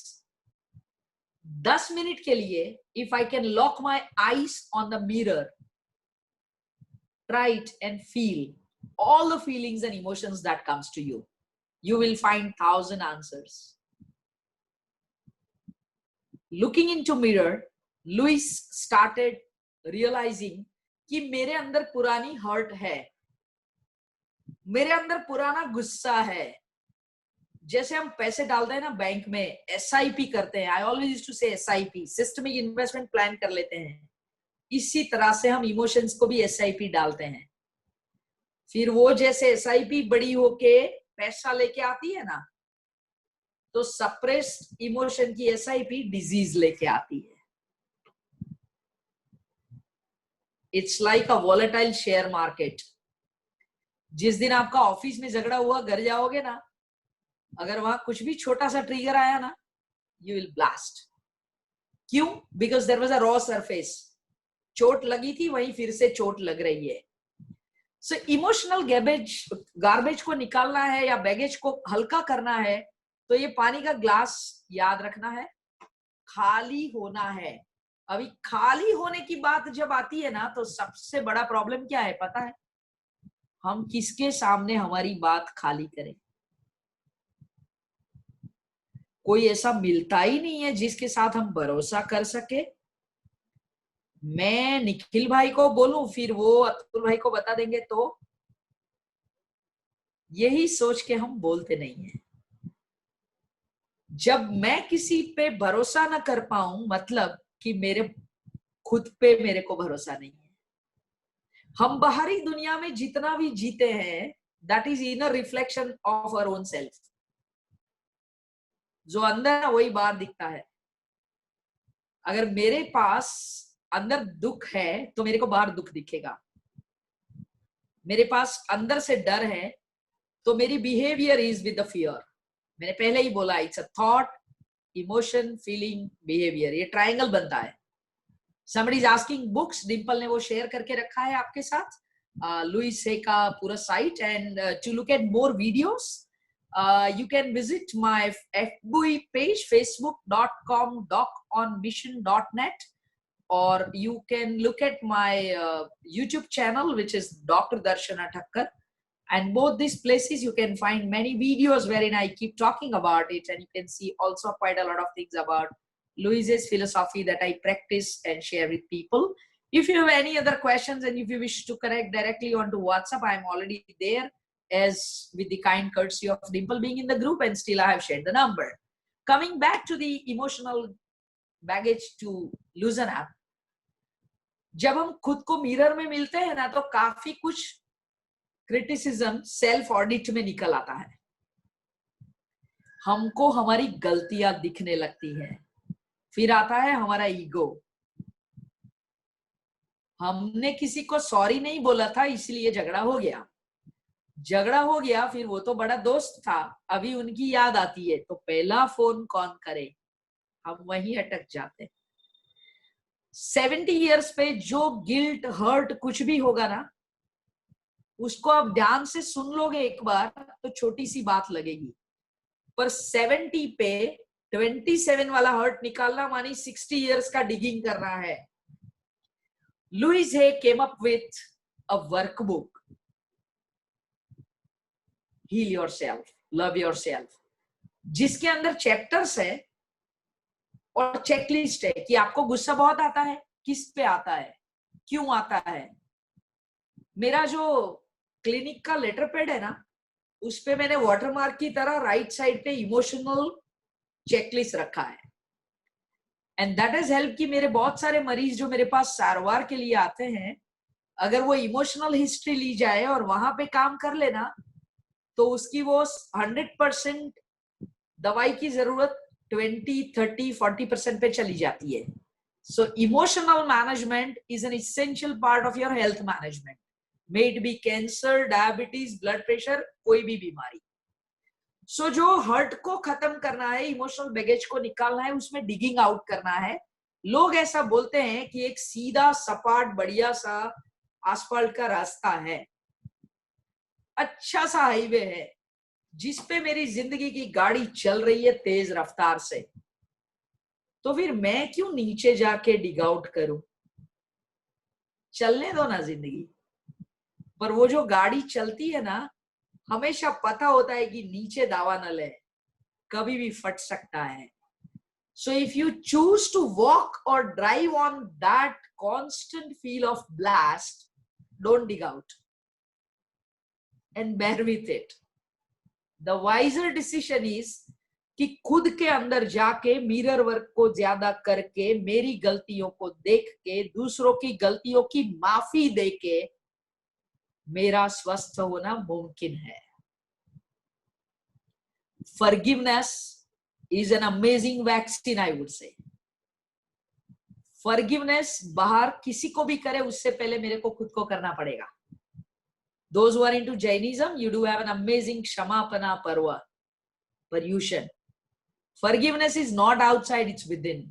10 minute के लिए if I can lock my eyes on the mirror, try it and feel all the feelings and emotions that comes to you. You will find 1,000 answers. Looking into mirror, Louis started realizing कि मेरे अंदर पुरानी hurt है, मेरे अंदर पुराना गुस्सा है. जैसे हम पैसे डालते हैं ना बैंक में, SIP करते हैं. आई ऑलवेज यूज्ड टू से SIP, सिस्टमिक इन्वेस्टमेंट प्लान कर लेते हैं. इसी तरह से हम इमोशंस को भी SIP डालते हैं. फिर वो जैसे SIP बड़ी होके पैसा लेके आती है ना, तो सप्रेस्ड इमोशन की SIP डिजीज लेके आती है. It's like a volatile share market. जिस दिन आपका ऑफिस में झगड़ा हुआ, घर जाओगे ना, अगर वहां कुछ भी छोटा सा ट्रिगर आया ना, यू विल ब्लास्ट. क्यों? Because there was a raw surface. चोट लगी थी, वहीं फिर से चोट लग रही है. सो इमोशनल गार्बेज को निकालना है या बैगेज को हल्का करना है, तो ये पानी का ग्लास याद रखना है, खाली होना है. अभी खाली होने की बात जब आती है ना, तो सबसे बड़ा प्रॉब्लम क्या है पता है? हम किसके सामने हमारी बात खाली करें. कोई ऐसा मिलता ही नहीं है जिसके साथ हम भरोसा कर सके. मैं निखिल भाई को बोलूं, फिर वो अतुल भाई को बता देंगे, तो यही सोच के हम बोलते नहीं है. जब मैं किसी पे भरोसा ना कर पाऊं, मतलब कि मेरे खुद पे मेरे को भरोसा नहीं है. हम बाहरी दुनिया में जितना भी जीते हैं, that is inner reflection of our own self. जो अंदर है वही बाहर दिखता है. अगर मेरे पास अंदर दुख है तो मेरे को बाहर दुख दिखेगा. मेरे पास अंदर से डर है तो मेरी behaviour is with the fear. मैंने पहले ही बोला, it's a thought, emotion, feeling, behaviour. ये ट्रायंगल बनता है. somebody is asking books. Dimple ने वो शेयर करके रखा है आपके साथ, लुइस हे का पूरा site. And to look at more videos, you can visit my FB page, facebook.com/doconmission.net, or you can look at my YouTube channel, which is Dr. Darshana Thakkar. And both these places you can find many videos wherein I keep talking about it, and you can see also quite a lot of things about Louise's philosophy that I practice and share with people. If you have any other questions and if you wish to connect directly onto WhatsApp, I am already there, as with the kind courtesy of Dimple being in the group, and still I have shared the number. Coming back to the emotional baggage to loosen up, जब हम खुद को mirror में मिलते हैं ना, तो काफी कुछ क्रिटिसिज्म सेल्फ ऑडिट में निकल आता है. हमको हमारी गलतियां दिखने लगती हैं. फिर आता है हमारा ईगो. हमने किसी को सॉरी नहीं बोला था, इसलिए झगड़ा हो गया. झगड़ा हो गया, फिर वो तो बड़ा दोस्त था, अभी उनकी याद आती है तो पहला फोन कौन करे, हम वहीं अटक जाते हैं। 70 इयर्स पे जो गिल्ट हर्ट कुछ भी होगा ना, उसको आप ध्यान से सुन लोगे एक बार तो छोटी सी बात लगेगी, पर 70 पे 27 वाला हर्ट निकालना मानी 60 इयर्स का डिगिंग करना है। Louise Hay came up with a workbook, heal yourself, love yourself, जिसके अंदर चैप्टर्स है और चेकलिस्ट है कि आपको गुस्सा बहुत आता है, किस पे आता है, क्यों आता है। मेरा जो क्लिनिक का लेटर पैड है ना, उस पे मैंने वाटरमार्क की तरह राइट साइड पे इमोशनल चेकलिस्ट रखा है। एंड दैट हैज हेल्प कि मेरे बहुत सारे मरीज जो मेरे पास सारवार के लिए आते हैं, अगर वो इमोशनल हिस्ट्री ली जाए और वहां पे काम कर लेना, तो उसकी वो 100% दवाई की जरूरत 20, 30, 40% पे चली जाती है। So emotional management is an essential part of your health management, may it be cancer, diabetes, blood pressure, कोई भी बीमारी। सो जो हर्ट को खत्म करना है, इमोशनल बैगेज को निकालना है, उसमें डिगिंग आउट करना है। लोग ऐसा बोलते हैं कि एक सीधा सपाट बढ़िया सा आसफाल्ट का रास्ता है, अच्छा सा हाईवे है, जिसपे मेरी जिंदगी की गाड़ी चल रही है तेज रफ्तार से, तो फिर मैं क्यों नीचे जाके डिग आउट करूं? चलने दो ना जिंदगी। पर वो जो गाड़ी चलती है ना, हमेशा पता होता है कि नीचे दावा न ले, कभी भी फट सकता है। So if you choose to walk or drive on that constant feel of blast, don't dig out and bear with it. The wiser decision is कि खुद के अंदर जाके मिरर वर्क को ज्यादा करके, मेरी गलतियों को देख के, दूसरों की गलतियों की माफी देके मेरा स्वस्थ होना मुमकिन है। Forgiveness is an amazing vaccine, I would say. Forgiveness बाहर किसी को भी करे, उससे पहले मेरे को खुद को करना पड़ेगा। Those who are into Jainism, you do have an amazing Shamapana Parva, Paryushan. Forgiveness is not outside, it's within.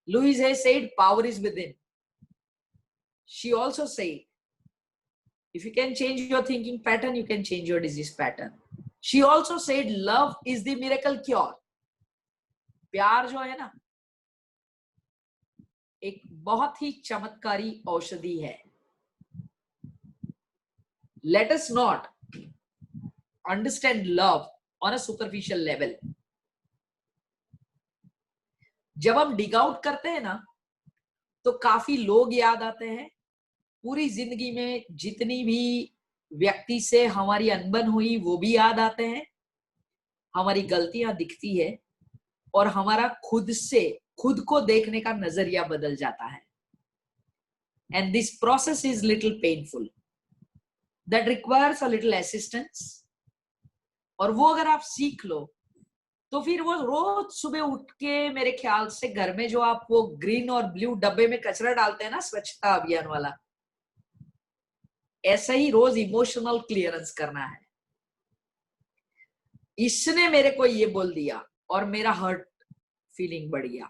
Louise Hay said, power is within. She also said, if you can change your thinking pattern, you can change your disease pattern. She also said, love is the miracle cure. प्यार जो है ना, एक बहुत ही चमत्कारी औषधि है। Let us not understand love on a superficial level. जब हम डिग आउट करते हैं ना, तो काफी लोग याद आते हैं। पूरी जिंदगी में जितनी भी व्यक्ति से हमारी अनबन हुई वो भी याद आते हैं, हमारी गलतियां दिखती है और हमारा खुद को देखने का नजरिया बदल जाता है। And this process is little painful, that requires a little assistance. और वो अगर आप सीख लो, तो फिर वो रोज सुबह उठ के, मेरे ख्याल से घर में जो आप वो ग्रीन और ब्लू डब्बे में कचरा डालते हैं ना, स्वच्छता अभियान वाला, ऐसा ही रोज इमोशनल क्लियरेंस करना है। इसने मेरे को ये बोल दिया और मेरा हर्ट फीलिंग बढ़ गया।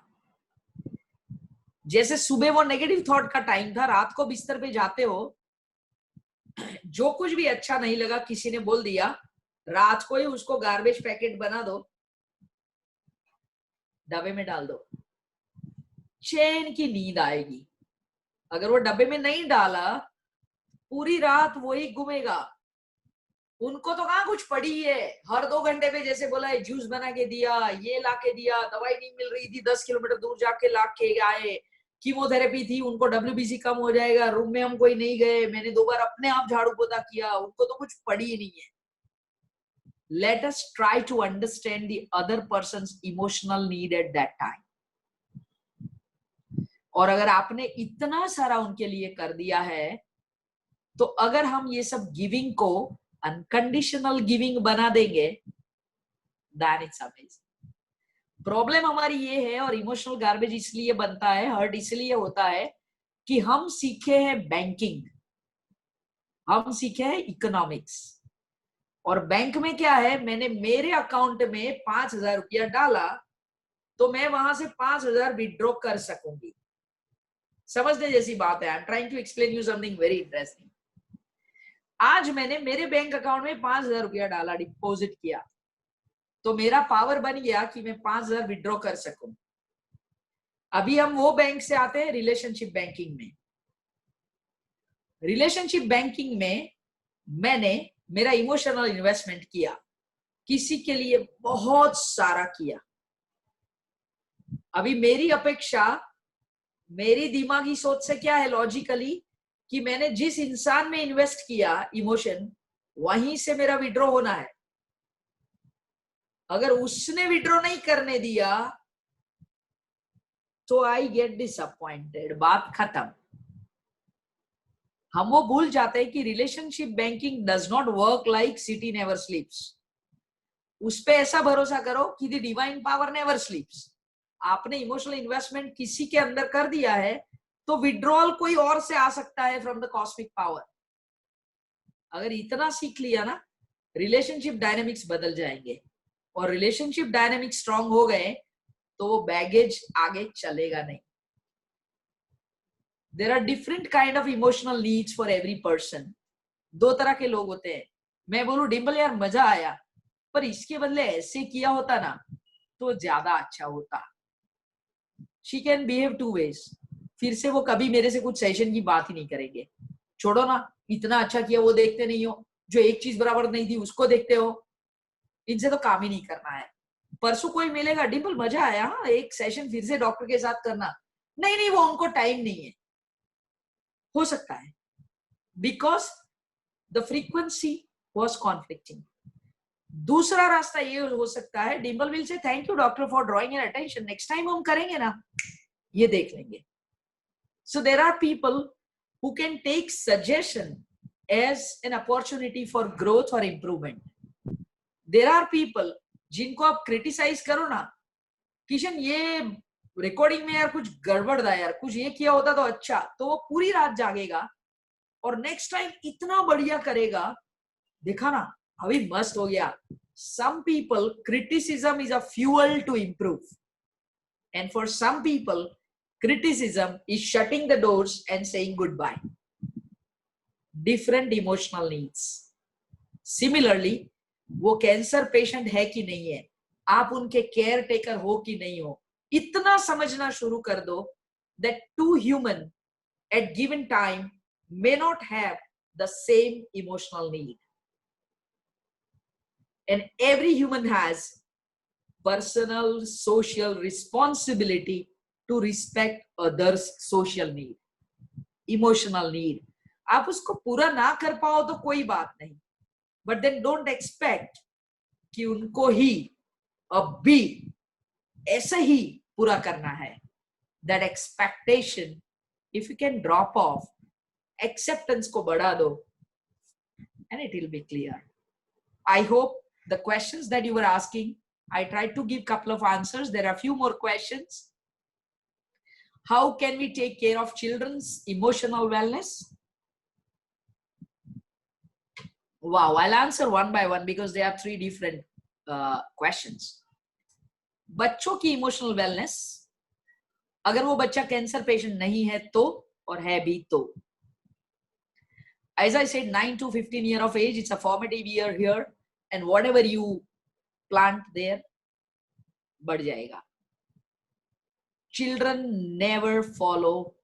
जैसे सुबह वो नेगेटिव थॉट का टाइम था, रात को बिस्तर पे जाते हो, जो कुछ भी अच्छा नहीं लगा किसी ने बोल दिया, रात को ही उसको गार्बेज पैकेट बना दो, डब्बे में डाल दो, चैन की नींद आएगी। अगर वो डब्बे में नहीं डाला, पूरी रात वही घूमेगा। उनको तो कहाँ कुछ पड़ी है, हर 2 घंटे पे जैसे बोला है, जूस बना के दिया, ये ला के दिया, दवाई नहीं मिल रही थी, 10 किलोमीटर दूर जाके ला के आए, कीमोथेरेपी थी, उनको WBC कम हो जाएगा, रूम में हम कोई नहीं गए, मैंने 2 बार अपने आप झाड़ू पोछा किया, उनको तो कुछ पड़ी ही नहीं है। Let us try to understand the other person's emotional need at that time. और अगर आपने इतना सारा उनके लिए कर दिया है, तो अगर हम ये सब गिविंग को अनकंडीशनल गिविंग बना देंगे, then it's amazing. प्रॉब्लम हमारी ये है, और इमोशनल गार्बेज इसलिए बनता है, हर्ट इसलिए होता है कि हम सीखे हैं बैंकिंग, हम सीखे हैं इकोनॉमिक्स, और बैंक में क्या है, मैंने मेरे अकाउंट में 5,000 रुपया डाला तो मैं वहां से 5,000 विड्रॉ कर सकूंगी। समझने जैसी बात है। I am trying to explain you something very interesting. आज मैंने मेरे बैंक अकाउंट में 5,000 रुपया डाला, डिपॉजिट किया, तो मेरा पावर बन गया कि मैं 5,000 विड्रॉ कर सकूं। अभी हम वो बैंक से आते हैं रिलेशनशिप बैंकिंग में। रिलेशनशिप बैंकिंग में मैंने मेरा इमोशनल इन्वेस्टमेंट किया, किसी के लिए बहुत सारा किया। अभी मेरी अपेक्षा, मेरी दिमागी सोच से क्या है लॉजिकली, कि मैंने जिस इंसान में इन्वेस्ट किया इमोशन, वहीं से मेरा विड्रॉ होना है। अगर उसने विड्रॉ नहीं करने दिया तो आई गेट डिसअपॉइंटेड, बात खत्म। हम वो भूल जाते हैं कि relationship banking does not work like city never स्लीप्स। उस पे ऐसा भरोसा करो कि द डिवाइन पावर नेवर स्लीप्स। आपने इमोशनल इन्वेस्टमेंट किसी के अंदर कर दिया है तो विड्रॉल कोई और से आ सकता है फ्रॉम द कॉस्मिक पावर। अगर इतना सीख लिया ना, रिलेशनशिप डायनेमिक्स बदल जाएंगे। और रिलेशनशिप डायनेमिक्स स्ट्रांग हो गए तो वो बैगेज आगे चलेगा नहीं। There are different kind of emotional needs for every person. दो तरह के लोग होते हैं। मैं बोलूं डिम्पल यार मजा आया, पर इसके बदले ऐसे किया होता ना तो ज्यादा अच्छा होता। She can behave two ways. फिर से वो कभी मेरे से कुछ सेशन की बात ही नहीं करेंगे। छोड़ो ना, इतना अच्छा किया वो देखते नहीं हो, जो एक चीज बराबर नहीं थी उसको देखते हो। इनसे तो काम ही नहीं करना है। परसों कोई मिलेगा, डिम्पल मजा आया, हाँ एक सेशन फिर से डॉक्टर के साथ करना। नहीं नहीं, वो उनको टाइम नहीं है। हो सकता है because the frequency was conflicting. दूसरा रास्ता ये हो सकता है, Dimple will say thank you doctor for drawing an attention, next time हम करेंगे ना, ये देख लेंगे। So there are people who can take suggestion as an opportunity for growth और इंप्रूवमेंट। देर आर पीपल जिनको आप क्रिटिसाइज करो ना, किशन ये रिकॉर्डिंग में यार कुछ गड़बड़ था यार, कुछ ये किया होता तो अच्छा, तो वो पूरी रात जागेगा और नेक्स्ट टाइम इतना बढ़िया करेगा, देखा ना अभी मस्त हो गया। Some people criticism is a fuel to improve, and for some people criticism is shutting the doors and saying goodbye. Different emotional needs. Similarly, वो कैंसर पेशेंट है कि नहीं है, आप उनके केयर टेकर हो कि नहीं हो, इतना समझना शुरू कर दो that two human at given time may not have the same emotional need. And every human has personal social responsibility to respect others' social need, emotional need. आप उसको पूरा ना कर पाओ तो कोई बात नहीं, but then don't expect कि उनको ही अब भी ऐसे ही पूरा करना है. That expectation, if you can drop off, acceptance को बढ़ा दो, and it will be clear. I hope the questions that you were asking, I tried to give a couple of answers. There are a few more questions. How can we take care of children's emotional wellness? Wow, I'll answer one by one because there are three different questions. बच्चों की emotional wellness, अगर वो बच्चा cancer patient नहीं है तो, और है भी तो, as I said, 9 to 15 year of age, it's a formative year here, and whatever you plant there बढ़ जाएगा. Children never follow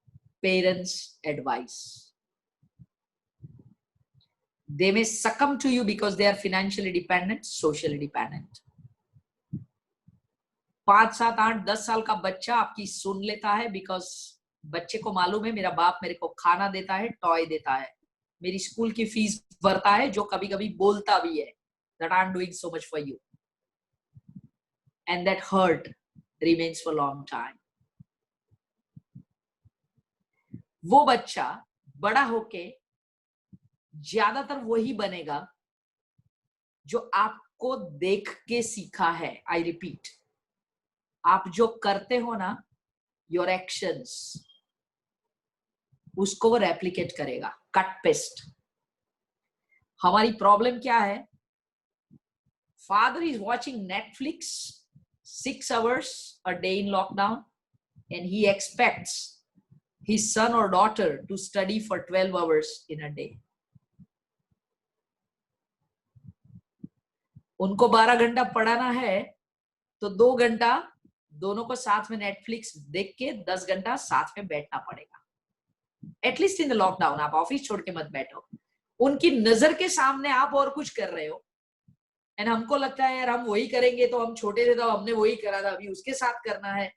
parents' advice. They may succumb to you because they are financially dependent, socially dependent. 5, 7, 8, 10 साल का बच्चा आपकी सुन लेता है because बच्चे को मालूम है मेरा बाप मेरे को खाना देता है, टॉय देता है, मेरी स्कूल की फीस भरता है, जो कभी कभी बोलता भी है that I'm doing so much for you, and that hurt remains for a long time. वो बच्चा बड़ा होके ज्यादातर वही बनेगा जो आपको देख के सीखा है. आई रिपीट, आप जो करते हो ना, योर एक्शंस, उसको वो रेप्लिकेट करेगा. Cut paste. हमारी प्रॉब्लम क्या है, Father is watching Netflix 6 hours a day in lockdown, and he expects his son or daughter to study for 12 hours in a day. उनको 12 घंटा पढ़ाना है तो 2 घंटा दोनों को साथ में नेटफ्लिक्स देख के 10 घंटा साथ में बैठना पड़ेगा. At least in the lockdown. आप ऑफिस छोड़ के मत बैठो. उनकी नजर के सामने आप और कुछ कर रहे हो, एंड हमको लगता है यार हम वही करेंगे, तो हम छोटे थे तो हमने वही करा था, अभी उसके साथ करना है.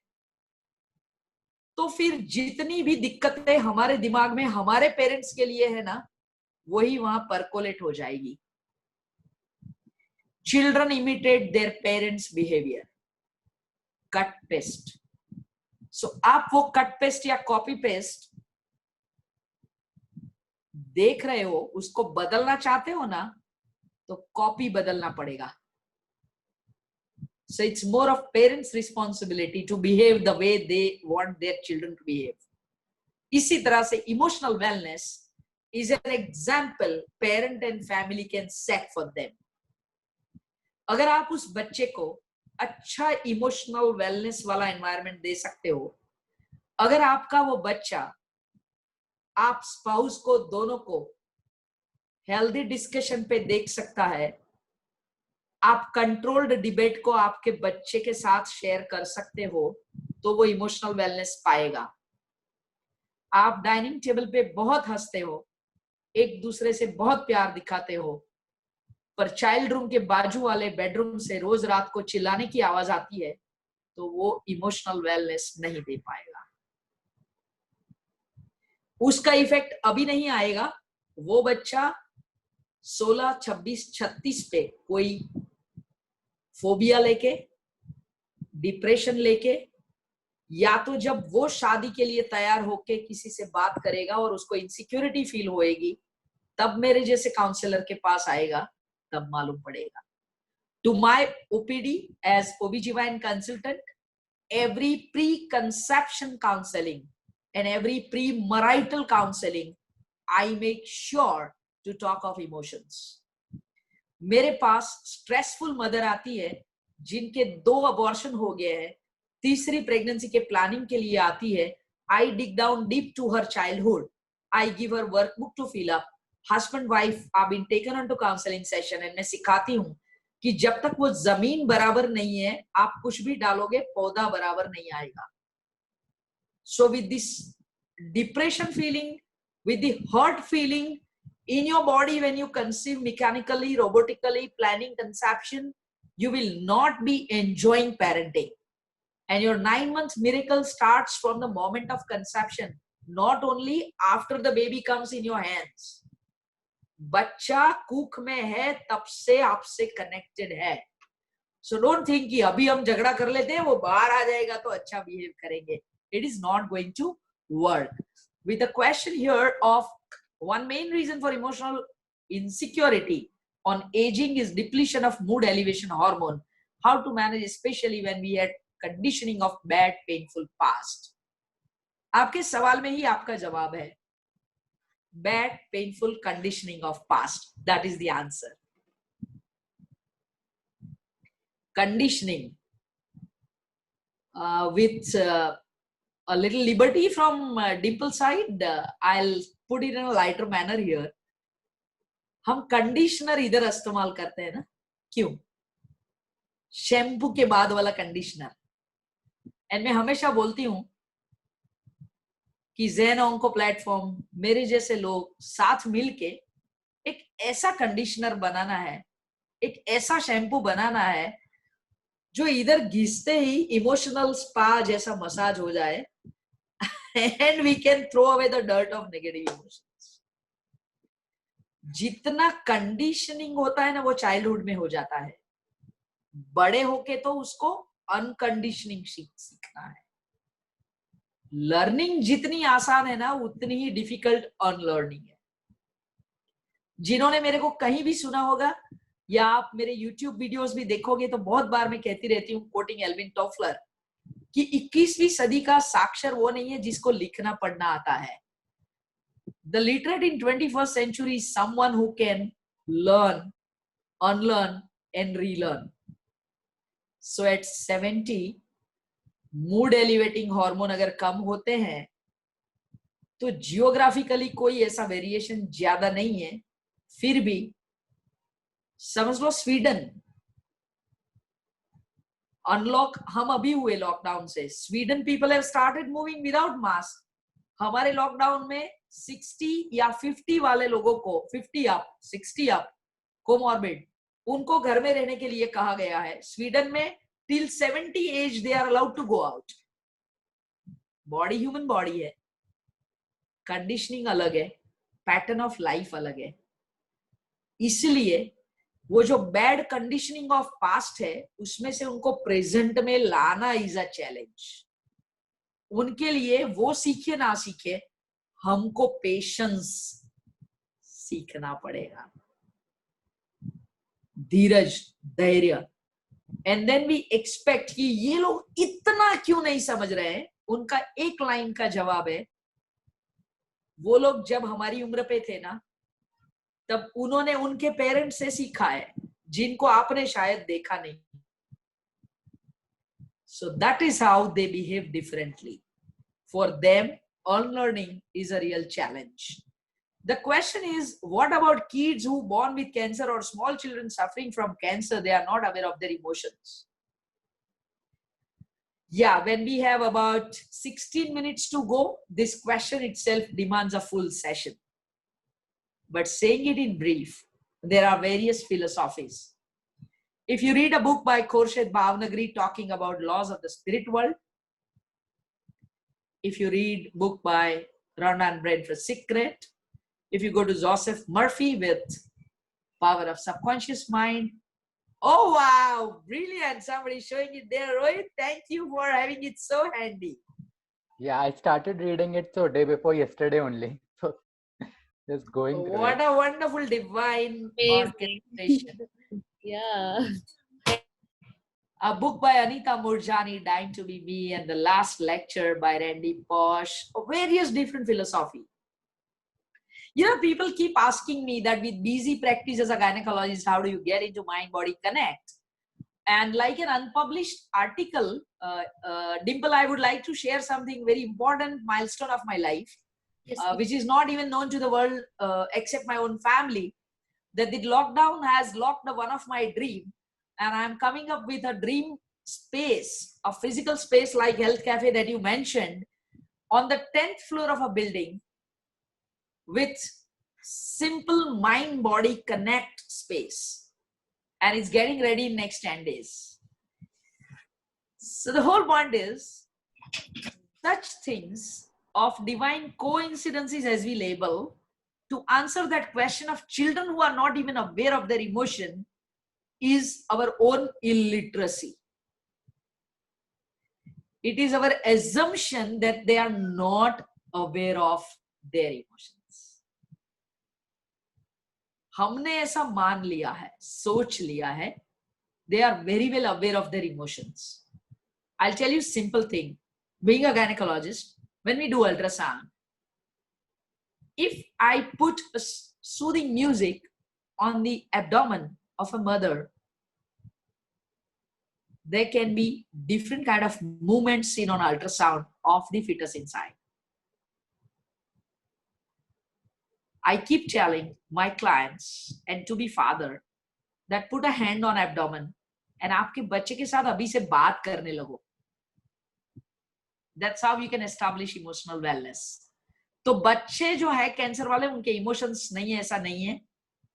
तो फिर जितनी भी दिक्कतें हमारे दिमाग में हमारे पेरेंट्स के लिए है ना, वही वहां परकोलेट हो जाएगी. Children imitate their parents' behavior. Cut paste. So आप वो cut paste या copy paste देख रहे हो, उसको बदलना चाहते हो ना, तो कॉपी बदलना पड़ेगा. So it's more of parents' responsibility to behave the way they want their children to behave. इसी तरह से emotional wellness is an example parent and family can set for them. अगर आप उस बच्चे को अच्छा इमोशनल वेलनेस वाला एनवायरनमेंट दे सकते हो, अगर आपका वो बच्चा आप स्पाउस को दोनों को हेल्दी डिस्कशन पे देख सकता है, आप कंट्रोल्ड डिबेट को आपके बच्चे के साथ शेयर कर सकते हो, तो वो इमोशनल वेलनेस पाएगा. आप डाइनिंग टेबल पे बहुत हंसते हो, एक दूसरे से बहुत प्यार दिखाते हो, पर चाइल्ड रूम के बाजू वाले बेडरूम से रोज रात को चिल्लाने की आवाज आती है, तो वो इमोशनल वेलनेस नहीं दे पाएगा. उसका इफेक्ट अभी नहीं आएगा. वो बच्चा 16, 26, 36 पे कोई फोबिया लेके, डिप्रेशन लेके, या तो जब वो शादी के लिए तैयार होके किसी से बात करेगा और उसको इनसिक्योरिटी फील होएगी, तब मेरे जैसे काउंसलर के पास आएगा, तब मालूम पड़ेगा. To my OPD as OBGYN consultant, every pre-conception counseling and every pre-marital counseling, I make sure to talk of emotions. मेरे पास स्ट्रेसफुल मदर आती है जिनके 2 अबॉर्शन हो गए हैं, तीसरी प्रेगनेंसी के प्लानिंग के लिए आती है. I dig down deep to her childhood. I give her workbook to fill up. Husband wife have been taken on to counseling session, and मैं सिखाती हूँ कि जब तक वो जमीन बराबर नहीं है, आप कुछ भी डालोगे पौधा बराबर नहीं आएगा. So with this depression feeling, with the hurt feeling in your body when you conceive mechanically, robotically, planning conception, you will not be enjoying parenting. And your 9-month miracle starts from the moment of conception, not only after the baby comes in your hands. बच्चा cook में है तब से आपसे connected है. So don't think कि अभी हम झगड़ा कर लेते हैं, वो बाहर आ जाएगा तो अच्छा बिहेव करेंगे. It is not going to work. With the question here of one main reason for emotional insecurity on aging is depletion of mood elevation hormone. How to manage, especially when we had conditioning of bad painful past. आपके सवाल में ही आपका जवाब है. Bad painful conditioning of past, that is the answer. Conditioning with a little liberty from Dimple side, I'll put it in a lighter manner here. हम conditioner इधर इस्तेमाल करते हैं ना, क्यों? शैम्पू के बाद वाला कंडीशनर. एंड मैं हमेशा बोलती हूं कि ज़ेन ऑन्को प्लेटफॉर्म, मेरे जैसे लोग साथ मिलके एक ऐसा कंडीशनर बनाना है, एक ऐसा शैम्पू बनाना है जो इधर घिसते ही इमोशनल स्पा जैसा मसाज हो जाए, and we can throw away the dirt of negative emotions. जितना कंडीशनिंग होता है ना, वो चाइल्डहुड में हो जाता है. बड़े होके तो उसको अनकंडीशनिंग सीखना है. लर्निंग जितनी आसान है ना, उतनी ही डिफिकल्ट अनलर्निंग है. जिन्होंने मेरे को कहीं भी सुना होगा या आप मेरे YouTube वीडियोस भी देखोगे तो बहुत बार मैं कहती रहती हूँ, कोटिंग एल्विन टॉफलर, कि 21वीं सदी का साक्षर वो नहीं है जिसको लिखना पढ़ना आता है. The literate in 21st century is someone who can learn, unlearn and relearn. So at 70, mood elevating hormone अगर कम होते हैं तो जियोग्राफिकली कोई ऐसा वेरिएशन ज्यादा नहीं है, फिर भी समझ लो स्वीडन अनलॉक हम अभी हुए लॉकडाउन से, Sweden people have started moving without mask. हमारे लॉकडाउन में 60 या 50 वाले लोगों को 60 अप कोमॉर्बिड उनको घर में रहने के लिए कहा गया है. स्वीडन में till 70 age they are allowed to go out. Body human body है, कंडीशनिंग अलग है, पैटर्न ऑफ लाइफ अलग है. इसलिए वो जो बैड कंडीशनिंग ऑफ पास्ट है उसमें से उनको प्रेजेंट में लाना इज अ चैलेंज. उनके लिए वो सीखे ना सीखे, हमको पेशेंस सीखना पड़ेगा, धीरज, धैर्य. एंड देन वी एक्सपेक्ट कि ये लोग इतना क्यों नहीं समझ रहे हैं. उनका एक लाइन का जवाब है, वो लोग जब हमारी उम्र पे थे ना तब उन्होंने उनके पेरेंट्स से सीखा है जिनको आपने शायद देखा नहीं. So that is how they behave differently. For them, unlearning is a real challenge. The question is, what about kids who born with cancer or small children suffering from cancer? They are not aware of their emotions. Yeah, when we have about 16 minutes to go, this question itself demands a full session. But saying it in brief, there are various philosophies. If you read a book by Khorshid Bhavnagri talking about laws of the spirit world, if you read book by Rhonda and Brent for Secret, if you go to Joseph Murphy with Power of Subconscious Mind, oh wow, brilliant, somebody showing it there. Rohit, thank you for having it so handy. Yeah, I started reading it so day before yesterday only. So just going through What it. a wonderful divine Amazing. orchestration. Yeah. A book by Anita Murjani, Dying to Be Me, and the last lecture by Randy Posh, various different philosophy. You know, people keep asking me that with busy practice as a gynecologist, how do you get into mind-body connect? And like an unpublished article, Dimple, I would like to share something very important milestone of my life, Yes, which is not even known to the world except my own family, that the lockdown has locked one of my dream. And I'm coming up with a dream space, a physical space like Health Cafe that you mentioned, on the 10th floor of a building with simple mind-body connect space. And it's getting ready in next 10 days. So the whole point is, such things of divine coincidences as we label, to answer that question of children who are not even aware of their emotion, is our own illiteracy. It is our assumption that they are not aware of their emotions. हमने ऐसा मान लिया है, सोच लिया है, they are very well aware of their emotions. I'll tell you a simple thing. Being a gynecologist, when we do ultrasound, if I put a soothing music on the abdomen of a mother, there can be different kind of movements seen on ultrasound of the fetus inside. I keep telling my clients and to be father that put a hand on abdomen and आपके बच्चे के साथ अभी से बात करने लगो. That's how you can establish emotional wellness. तो बच्चे जो है कैंसर वाले, उनके इमोशंस नहीं है, ऐसा नहीं है.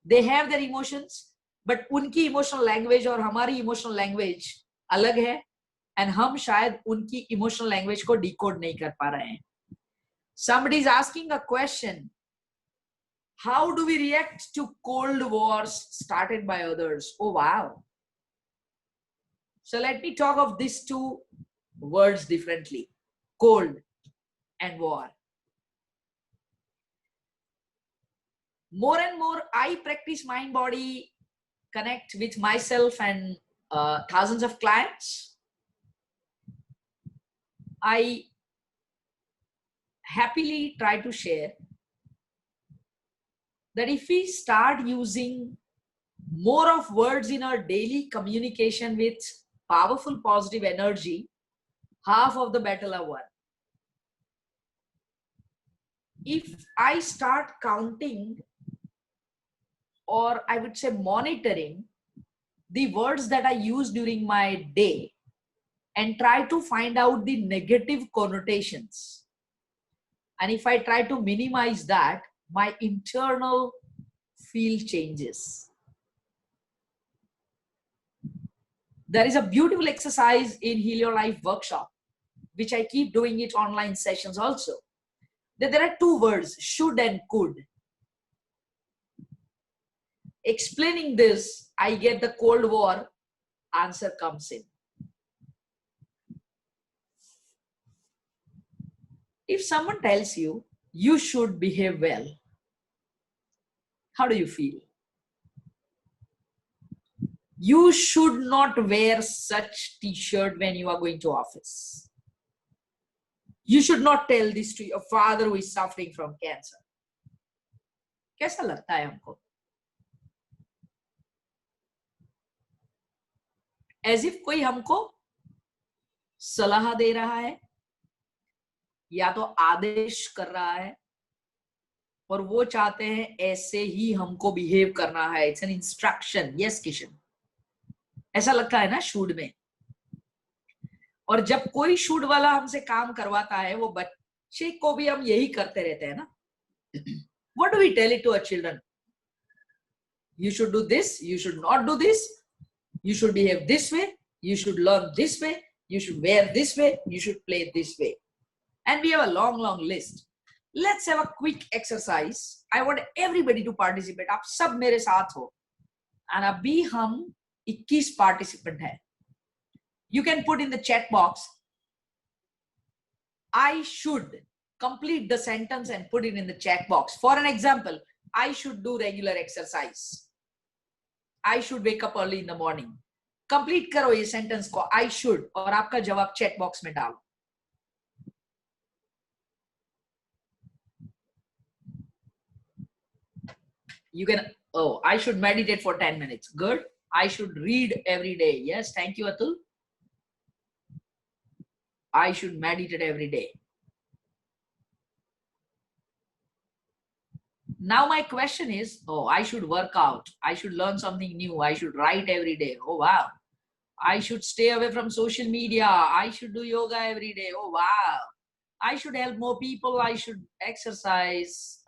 They have their emotions, but उनकी इमोशनल लैंग्वेज और हमारी इमोशनल लैंग्वेज अलग है, and हम शायद उनकी इमोशनल लैंग्वेज को डिकोड नहीं कर पा रहे हैं. Somebody is asking a question. How do we react to cold wars started by others? Oh wow. So let me talk of these two words differently. Cold and war. More and more I practice mind body connect with myself and thousands of clients. I happily try to share that if we start using more of words in our daily communication with powerful positive energy, half of the battle are won. If I start counting, or I would say monitoring, the words that I use during my day and try to find out the negative connotations, and if I try to minimize that, my internal feel changes. There is a beautiful exercise in Heal Your Life workshop, which I keep doing it online sessions also. That there are two words, should and could. Explaining this, I get the Cold War answer comes in. If someone tells you, you should behave well, how do you feel? You should not wear such t-shirt when you are going to office. You should not tell this to your father who is suffering from cancer. कैसा लगता है हमको? As if कोई हमको सलाह दे रहा है या तो आदेश कर रहा है और वो चाहते हैं ऐसे ही हमको बिहेव करना है. It's an instruction. Yes Kishan, ऐसा लगता है ना शुड में. और जब कोई शुड वाला हमसे काम करवाता है, वो बच्चे को भी हम यही करते रहते हैं ना. What do we tell it to our children? You should do this, you should not do this, you should behave this way, you should learn this way, you should wear this way, you should play this way. And we have a long list. Let's have a quick exercise. I want everybody to participate. आप सब मेरे साथ हो. And अभी हम 21 participant हैं. You can put in the chat box, I should. Complete the sentence and put it in the chat box. For an example, I should do regular exercise. I should wake up early in the morning. Complete करो ये sentence को I should और आपका जवाब chat box में डालो. You can, oh, I should meditate for 10 minutes. Good. I should read every day. Yes, thank you, Atul. I should meditate every day. Now my question is, oh, I should work out. I should learn something new. I should write every day. Oh, wow. I should stay away from social media. I should do yoga every day. Oh, wow. I should help more people. I should exercise.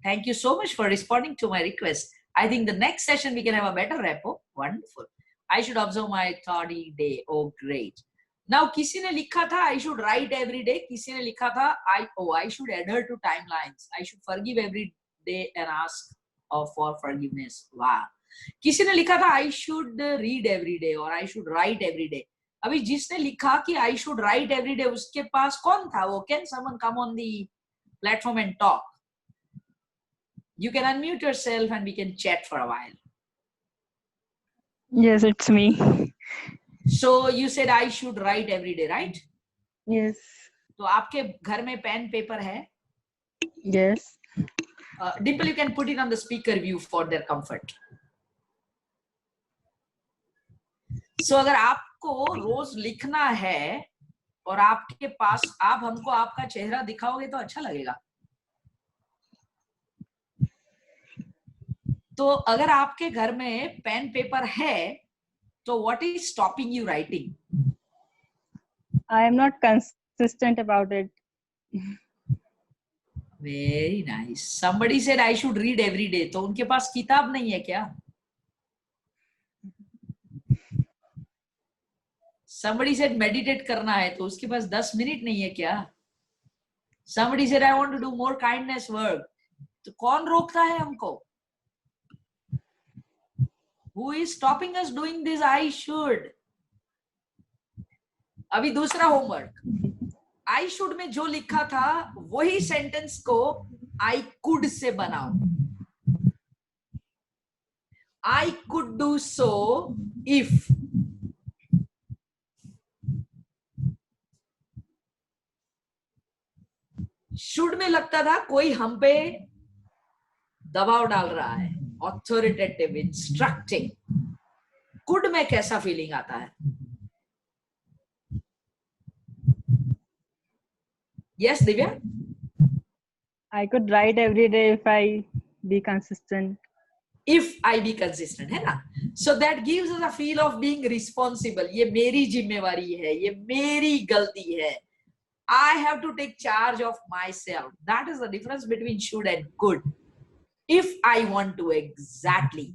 Thank you so much for responding to my request. I think the next session we can have a better repo. Wonderful. I should observe my 30 day. Oh, great. Now, किसी ने लिखा था I should write every day. किसी ने लिखा था I should adhere to timelines. I should forgive every day and ask for forgiveness. Wow. किसी ने लिखा था I should read every day or I should write every day. अभी जिसने लिखा कि I should write every day, उसके पास कौन था वो? Can someone come on the platform and talk? You can unmute yourself and we can chat for a while. Yes, it's me. So you said I should write every day, right? Yes. तो आपके घर में pen paper है? Yes. Dimple, you can put it on the speaker view for their comfort. So अगर आपको रोज लिखना है और आपके पास आप हमको आपका चेहरा दिखाओगे तो अच्छा लगेगा. तो अगर आपके घर में पेन पेपर है, so what is stopping you writing? I am not consistent about it. Very nice. Somebody said I should read every day. तो उनके पास किताब नहीं है क्या? Somebody said meditate करना है तो उसके पास 10 मिनट नहीं है क्या? Somebody said I want to do more kindness work. तो कौन रोकता है हमको? Who is stopping us doing this? I should. अभी दूसरा होमवर्क. I should में जो लिखा था वही सेंटेंस को I could से बनाओ. I could do so if. should में लगता था कोई हम पे दबाव डाल रहा है authoritative, instructing, could में कैसा feeling आता है? Yes, Divya? I could write every day if I be consistent. If I be consistent, है ना? So that gives us a feel of being responsible. ये मेरी जिम्मेवारी है, ये मेरी गलती है. I have to take charge of myself. That is the difference between should and could. If I want to, exactly.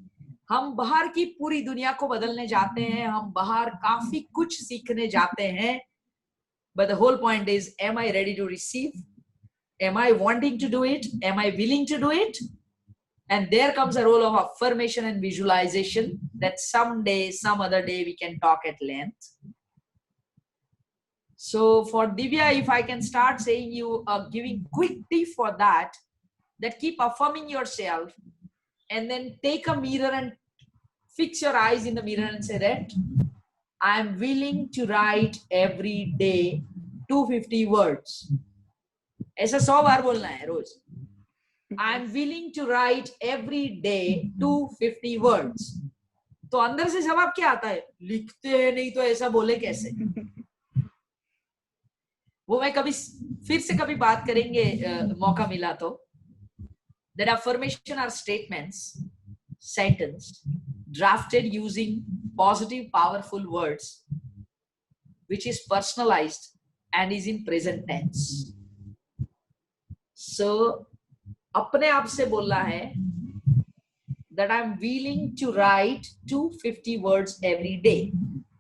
हम बाहर की पूरी दुनिया को बदलने जाते हैं, हम बाहर काफी कुछ सीखने जाते हैं. But the whole point is, am I ready to receive? Am I wanting to do it? Am I willing to do it? And there comes a role of affirmation and visualization that someday, some other day, we can talk at length. So for Divya, if I can start saying you, giving quick tip for that keep affirming yourself, and then take a mirror and fix your eyes in the mirror and say that I'm willing to write every day 250 words. ऐसा 100 बार बोलना है रोज. I'm willing to write every day 250 words. तो अंदर से जवाब क्या आता है? लिखते हैं नहीं तो ऐसा बोले कैसे? वो मैं कभी फिर से कभी बात करेंगे मौका मिला तो. That affirmation are statements, sentence, drafted using positive, powerful words, which is personalized and is in present tense. So, अपने आप से बोलना है that I'm willing to write 250 words every day.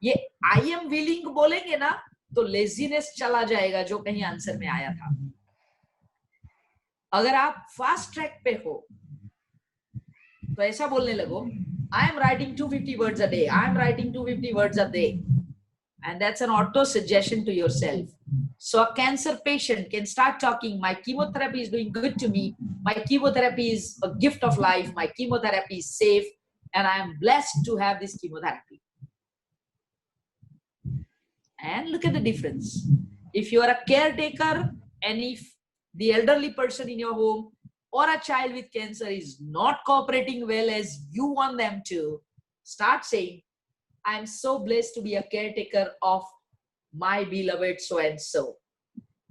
ये I am willing बोलेंगे ना तो laziness चला जाएगा जो कहीं आंसर में आया था. अगर आप फास्ट ट्रैक पे हो तो ऐसा बोलने लगो I am writing 250 words a day. I am writing 250 words a day. And that's an auto suggestion to yourself. So a cancer patient can start talking, my chemotherapy is doing good to me. My chemotherapy is a gift of life. My chemotherapy is safe. And I am blessed to have this chemotherapy. And look at the difference. If you are a caretaker and if the elderly person in your home or a child with cancer is not cooperating well as you want them to, start saying, I am so blessed to be a caretaker of my beloved so-and-so.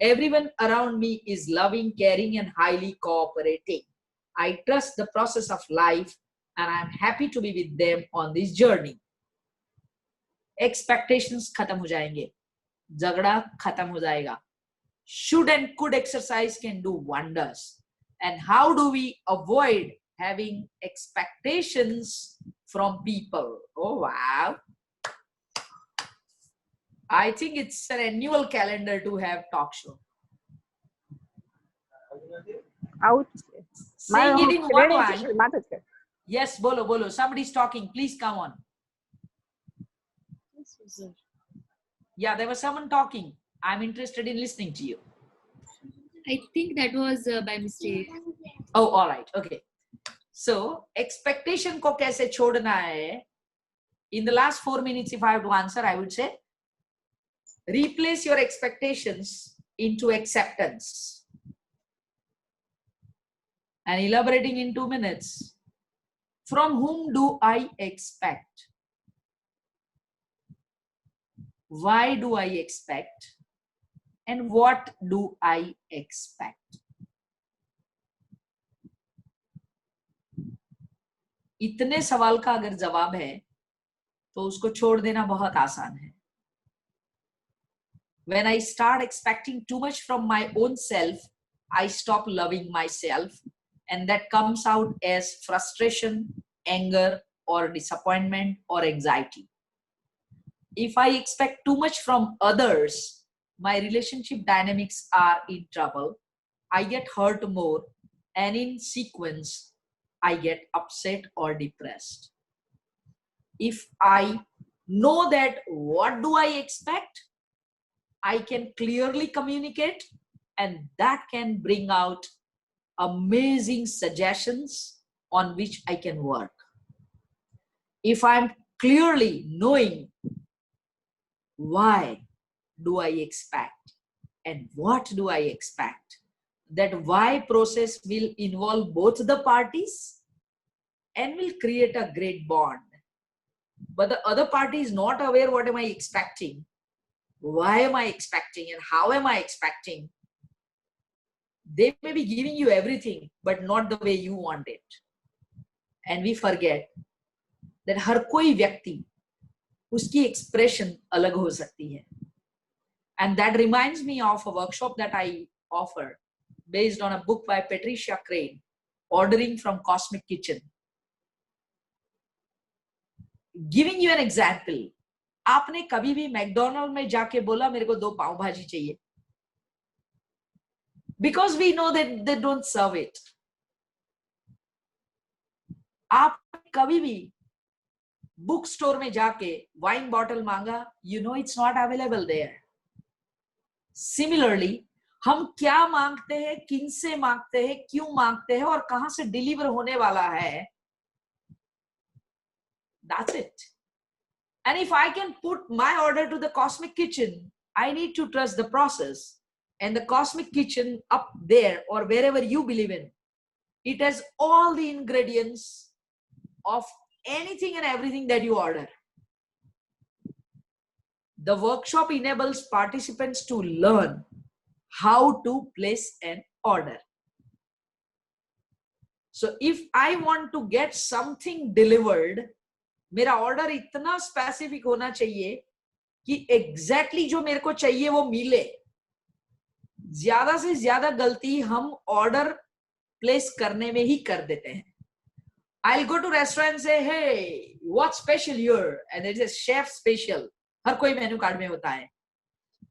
Everyone around me is loving, caring, and highly cooperating. I trust the process of life and I am happy to be with them on this journey. Expectations खत्म हो जाएंगे, झगड़ा खत्म हो जाएगा. Should and could exercise can do wonders. And how do we avoid having expectations from people? Oh, wow. I think it's an annual calendar to have talk show. Ouch. Saying it in one line. Yes, bolo, bolo. Somebody's talking. Please come on. Yeah, there was someone talking. I'm interested in listening to you. I think that was by mistake. Oh, all right. Okay. So, expectation ko kaise chodna hai? In the last 4 minutes, if I have to answer, I would say, replace your expectations into acceptance. And elaborating in 2 minutes, from whom do I expect? Why do I expect? And what do I expect? इतने सवाल का अगर जवाब है तो उसको छोड़ देना बहुत आसान है. When I start expecting too much from my own self, I stop loving myself, and that comes out as frustration, anger, or disappointment or anxiety. If I expect too much from others, my relationship dynamics are in trouble. I get hurt more, and in sequence, I get upset or depressed. If I know that what do I expect, I can clearly communicate, and that can bring out amazing suggestions on which I can work. If I'm clearly knowing why do I expect and what do I expect, that why process will involve both the parties, and will create a great bond. But the other party is not aware what am I expecting, why am I expecting, and how am I expecting. They may be giving you everything, but not the way you want it. And we forget that हर कोई व्यक्ति उसकी expression अलग हो सकती है. And that reminds me of a workshop that I offer based on a book by Patricia Crane, Ordering from Cosmic Kitchen. Giving you an example, आपने कभी भी मैकडोनल्ड में जाके बोला मेरे को 2 पाव भाजी चाहिए? Because we know that they don't serve it. आप कभी भी बुक स्टोर में जाके वाइन बॉटल मांगा? You know it's not available there. Similarly, हम क्या मांगते हैं, किन से मांगते हैं, क्यों मांगते हैं और कहां से डिलीवर होने वाला है, that's it. And if I can put my order to the Cosmic Kitchen, I need to trust the process. And the Cosmic Kitchen up there or wherever you believe in, it has all the ingredients of anything and everything that you order. The workshop enables participants to learn how to place an order. So if I want to get something delivered, मेरा order इतना specific होना चाहिए कि exactly जो मेरे को चाहिए वो मिले. ज्यादा से ज्यादा गलती हम ऑर्डर प्लेस करने में ही कर देते हैं. I'll go to restaurant and say, hey, what's special here? And it is chef special. हर कोई मेन्यू कार्ड में होता है.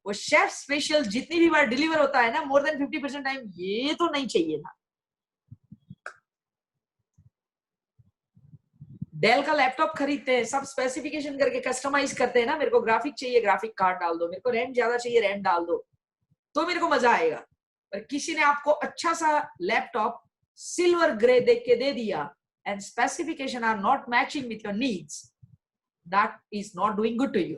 वो शेफ स्पेशल जितनी भी बार डिलीवर होता है ना, more than 50% टाइम ये तो नहीं चाहिए था. डेल का लैपटॉप खरीदते हैं, सब स्पेसिफिकेशन करके कस्टमाइज करते हैं ना, मेरे को ग्राफिक चाहिए, ग्राफिक कार्ड डाल दो, मेरे को रैम ज्यादा चाहिए, रैम डाल दो, तो मेरे को मजा आएगा. पर किसी ने आपको अच्छा सा लैपटॉप सिल्वर ग्रे देख के दे दिया and specification are not matching with your needs, that is not doing good to you.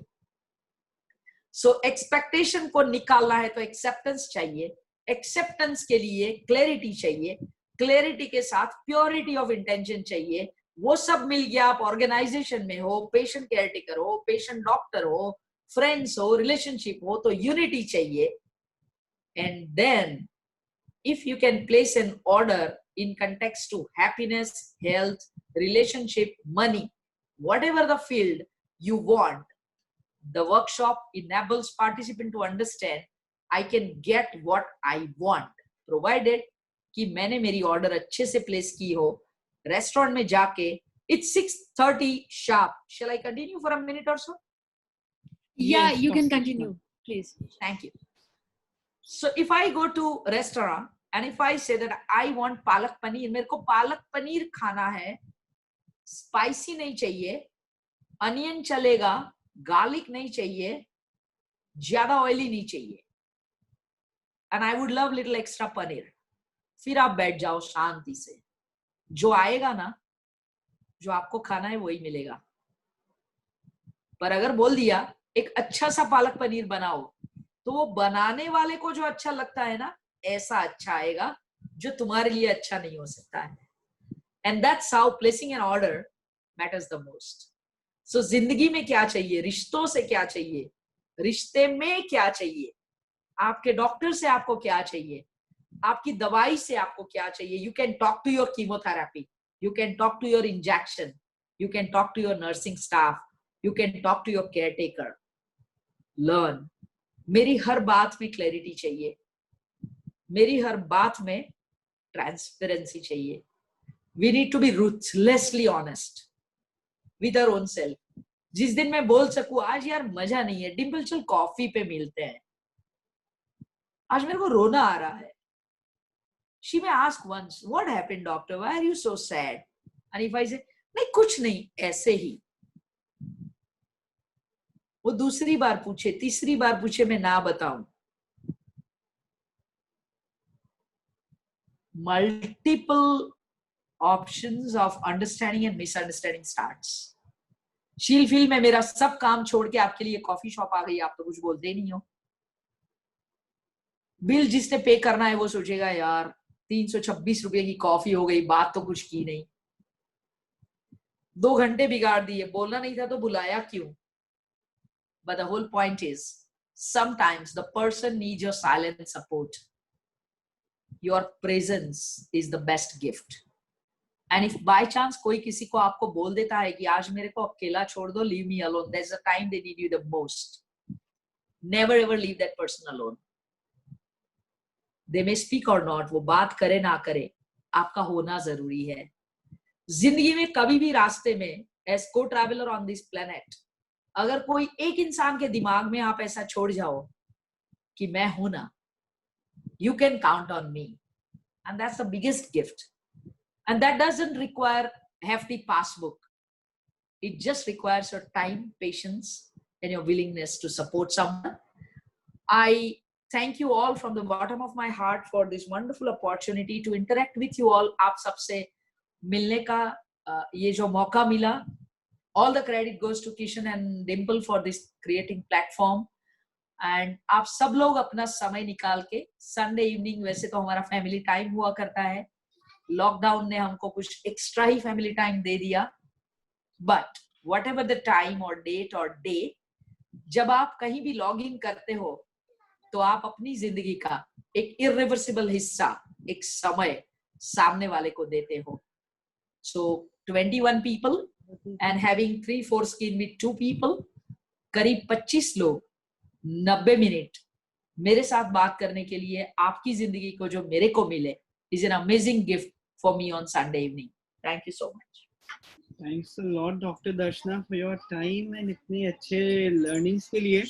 So expectation को निकालना है तो acceptance चाहिए. Acceptance के लिए clarity चाहिए. Clarity के साथ purity of intention चाहिए. वो सब मिल गया. आप ऑर्गेनाइजेशन में हो, पेशेंट केयरटेकर हो, पेशेंट डॉक्टर हो, फ्रेंड्स हो, रिलेशनशिप हो, तो यूनिटी चाहिए. And then if you can place an order in context to happiness, health, relationship, money, whatever the field you want, the workshop enables participant to understand I can get what I want, provided कि मैंने मेरी order अच्छे से place की हो. Restaurant में जाके it's 6:30 sharp. Shall I continue for a minute or so? Yeah, Yes, you can Dr. continue, please. Thank you. So if I go to restaurant and if I say that I want palak paneer, मेरे को पालक पनीर खाना है, spicy नहीं चाहिए, onion चलेगा, garlic नहीं चाहिए, ज्यादा ऑयली नहीं चाहिए, and I would love little extra paneer. फिर आप बैठ जाओ शांति से. जो आएगा ना, जो आपको खाना है वही मिलेगा. पर अगर बोल दिया एक अच्छा सा पालक पनीर बनाओ, तो वो बनाने वाले को जो अच्छा लगता है ना, ऐसा अच्छा आएगा जो तुम्हारे लिए अच्छा नहीं हो सकता है. And that's how placing an order matters the most. So जिंदगी में क्या चाहिए, रिश्तों से क्या चाहिए, रिश्ते में क्या चाहिए, आपके डॉक्टर से आपको क्या चाहिए, आपकी दवाई से आपको क्या चाहिए. You can talk to your chemotherapy, you can talk to your injection, you can talk to your nursing staff, you can talk to your caretaker. Learn. मेरी हर बात में क्लैरिटी चाहिए, मेरी हर बात में ट्रांसपेरेंसी चाहिए. We need to be ruthlessly honest with our own self. जिस दिन मैं बोल सकूं आज यार मजा नहीं है, डिम्पल चल कॉफी पे मिलते हैं, आज मेरे को रोना आ रहा है. She may ask once, what happened doctor, why are you so sad? And if I say नहीं कुछ नहीं, ऐसे ही, वो दूसरी बार पूछे, तीसरी बार पूछे, मैं ना बताऊं. Multiple options of understanding and misunderstanding starts. She'll feel मैं मेरा सब काम छोड़ के आपके लिए कॉफी शॉप आ गई, आप तो कुछ बोलते नहीं हो. बिल जिसने पे करना है वो सोचेगा यार 326 रुपए की कॉफी हो गई, बात तो कुछ की नहीं. 2 घंटे बिगाड़ दिए, बोलना नहीं था तो बुलाया क्यों? But the whole point is, sometimes the person needs your silent support. Your presence is the best gift. And if by chance कोई किसी को आपको बोल देता है कि आज मेरे को अकेला छोड़ दो, leave me alone, there's a time they need you the most. Never ever leave that person alone. They may speak or not, वो बात करे ना करे, आपका होना जरूरी है. जिंदगी में कभी भी रास्ते में, as co-traveler on this planet, अगर कोई एक इंसान के दिमाग में आप ऐसा छोड़ जाओ कि मैं हूं ना, you can count on me, and that's the biggest gift. And that doesn't require hefty passbook. It just requires your time, patience, and your willingness to support someone. I thank you all from the bottom of my heart for this wonderful opportunity to interact with you all. आप सबसे मिलने का ये जो मौका मिला, all the credit goes to Kishan and Dimple for this creating platform. And आप सब लोग अपना समय निकाल के, Sunday evening वैसे तो हमारा family time हुआ करता है, लॉकडाउन ने हमको कुछ एक्स्ट्रा ही फैमिली टाइम दे दिया, but what ever the time और डेट और डे, जब आप कहीं भी लॉग इन करते हो तो आप अपनी जिंदगी का एक इरिवर्सिबल हिस्सा, एक समय सामने वाले को देते हो. सो 21 people and having 3/4 skin with 2 people, करीब 25 लोग 90 मिनट मेरे साथ बात करने के लिए आपकी जिंदगी को जो मेरे को मिले is an amazing gift for me on Sunday evening. Thank you so much. Thanks a lot, Dr. Darshana, for your time and इतने अच्छे learnings के लिए.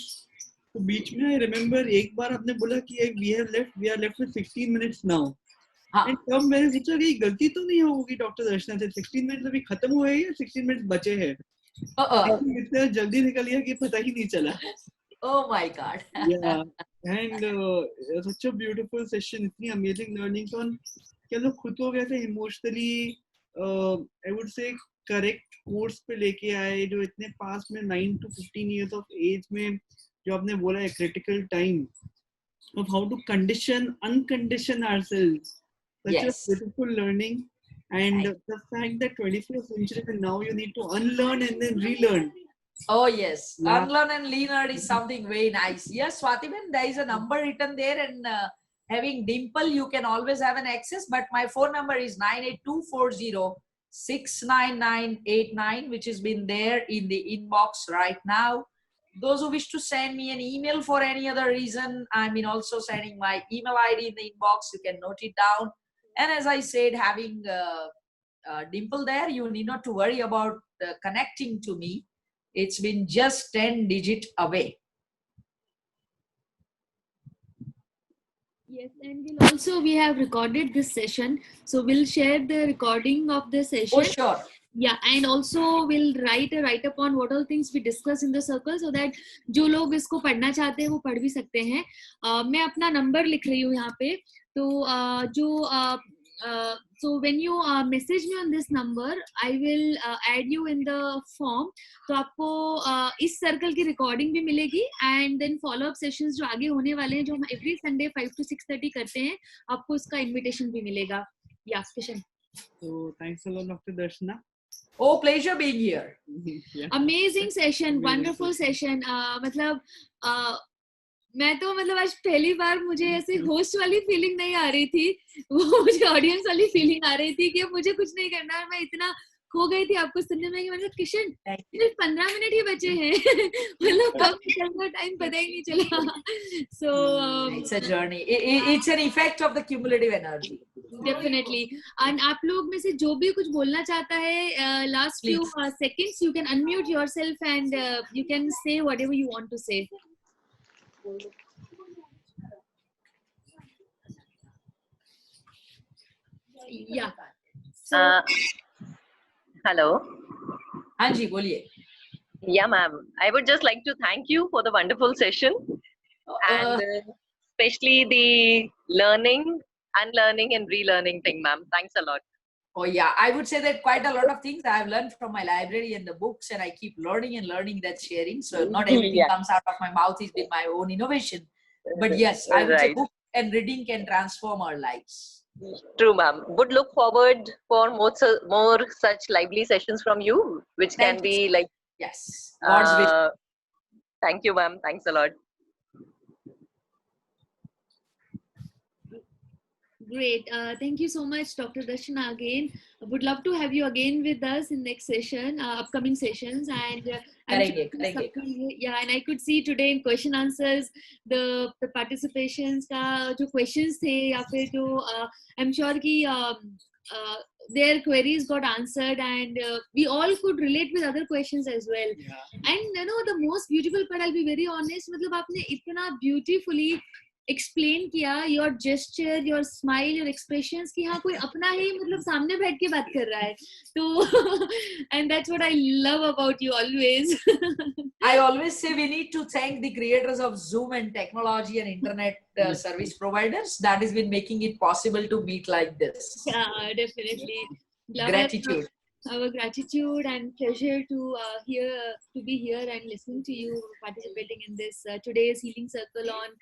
तो बीच में I remember एक बार आपने बोला कि we are left with 16 minutes now. हाँ. And तब मैंने सोचा कि गलती तो नहीं होगी डॉक्टर दर्शना से, 16 मिनट अभी खत्म हुए या 16 मिनट बचे हैं. इतना जल्दी निकल गया कि पता ही नहीं चला. Oh my God. Yeah, and such a beautiful session, इतनी amazing learnings on क्या लोग खुद को कैसे emotionally I would say correct course पे लेके आए, जो इतने पास में 9 to 15 years of age में जो आपने बोला है critical time of how to uncondition ourselves. Such Yes. a beautiful learning, and the fact that 21st century and now you need to unlearn and then relearn. Oh yes, Yeah. unlearn and relearn is something very nice. Yes, Swatiben, there is a number written there, and having Dimple, you can always have an access. But my phone number is 98240-69989, which has been there in the inbox right now. Those who wish to send me an email for any other reason, I mean also sending my email ID in the inbox. You can note it down. And as I said, having Dimple there, you need not to worry about connecting to me. It's been just 10 digits away. Yes, and we have recorded this session, so we'll share the recording of the session. Oh, sure. Yeah, and also we'll write a write up on what all things we discuss in the circle, so that जो लोग इसको पढ़ना चाहते हैं वो पढ़ भी सकते हैं. मैं अपना नंबर लिख रही हूँ यहाँ पे, तो so when you message me on this number, I will add you in the form. तो आपको इस सर्कल की रिकॉर्डिंग भी मिलेगी, and then follow up sessions जो आगे होने वाले हैं, जो हम every Sunday 5 to 6:30 करते हैं, आपको इसका invitation भी मिलेगा. Yeah, Kishan. So thanks a lot, Dr. Darshana. Oh, pleasure being here. Yeah. Amazing session, wonderful session. मतलब मैं तो मतलब आज पहली बार मुझे ऐसे होस्ट वाली फीलिंग नहीं आ रही थी, वो मुझे ऑडियंस वाली फीलिंग आ रही थी कि मुझे कुछ नहीं करना, और मैं इतना खो गई थी आपको सुनने में कि मतलब किशन सिर्फ 15 मिनट ही बचे हैं, मतलब कब निकल गया टाइम पता ही नहीं चला. So it's a journey. It's an effect of the cumulative energy. Definitely. And आप लोग में से जो भी कुछ बोलना चाहता है, last few seconds you can unmute yourself and you can say whatever you want to say. Yeah. Hello. Anji, boliye. Yeah, ma'am. I would just like to thank you for the wonderful session, and especially the learning, unlearning, and relearning thing, ma'am. Thanks a lot. Oh yeah, I would say that quite a lot of things I have learned from my library and the books, and I keep learning and learning that sharing. So not everything comes out of my mouth is with my own innovation. But yes, I would say book and reading can transform our lives. True, ma'am. Would look forward for more such lively sessions from you, which Thank can you. be like. Yes. God's wish. Thank you, ma'am. Thanks a lot. Great. Thank you so much, Dr. Darshana. Again, I would love to have you again with us in next session, upcoming sessions, and I'm sure this circle, yeah. And I could see today in question answers the participations का जो questions थे या फिर जो I'm sure कि their queries got answered, and we all could relate with other questions as well. Yeah. And you know the most beautiful part, I'll be very honest, मतलब आपने इतना beautifully एक्सप्लेन किया your gesture, your smile, your expressions कि हाँ कोई अपना ही मतलब सामने बैठ के बात कर रहा है तो and that's what I love about you always. I always say we need to thank the creators of Zoom and technology and internet service providers that has been making it possible to meet like this. Yeah, definitely. Gratitude. Our gratitude and pleasure to be here and listening to you participating in this today's healing circle on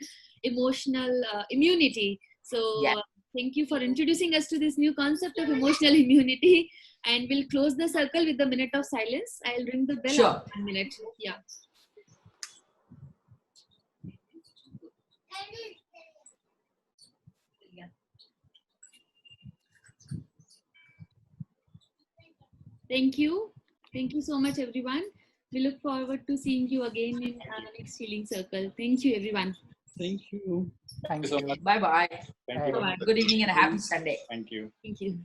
emotional immunity. So Yeah. Thank you for introducing us to this new concept of emotional immunity, and we'll close the circle with a minute of silence. I'll ring the bell Sure. after 1 minute. Yeah. Thank you. Thank you so much, everyone. We look forward to seeing you again in our next healing circle. Thank you, everyone. Thank you. Thank so you. much. Bye bye. Thank you. Bye-bye. Good evening and happy Sunday. Thank you. Thank you.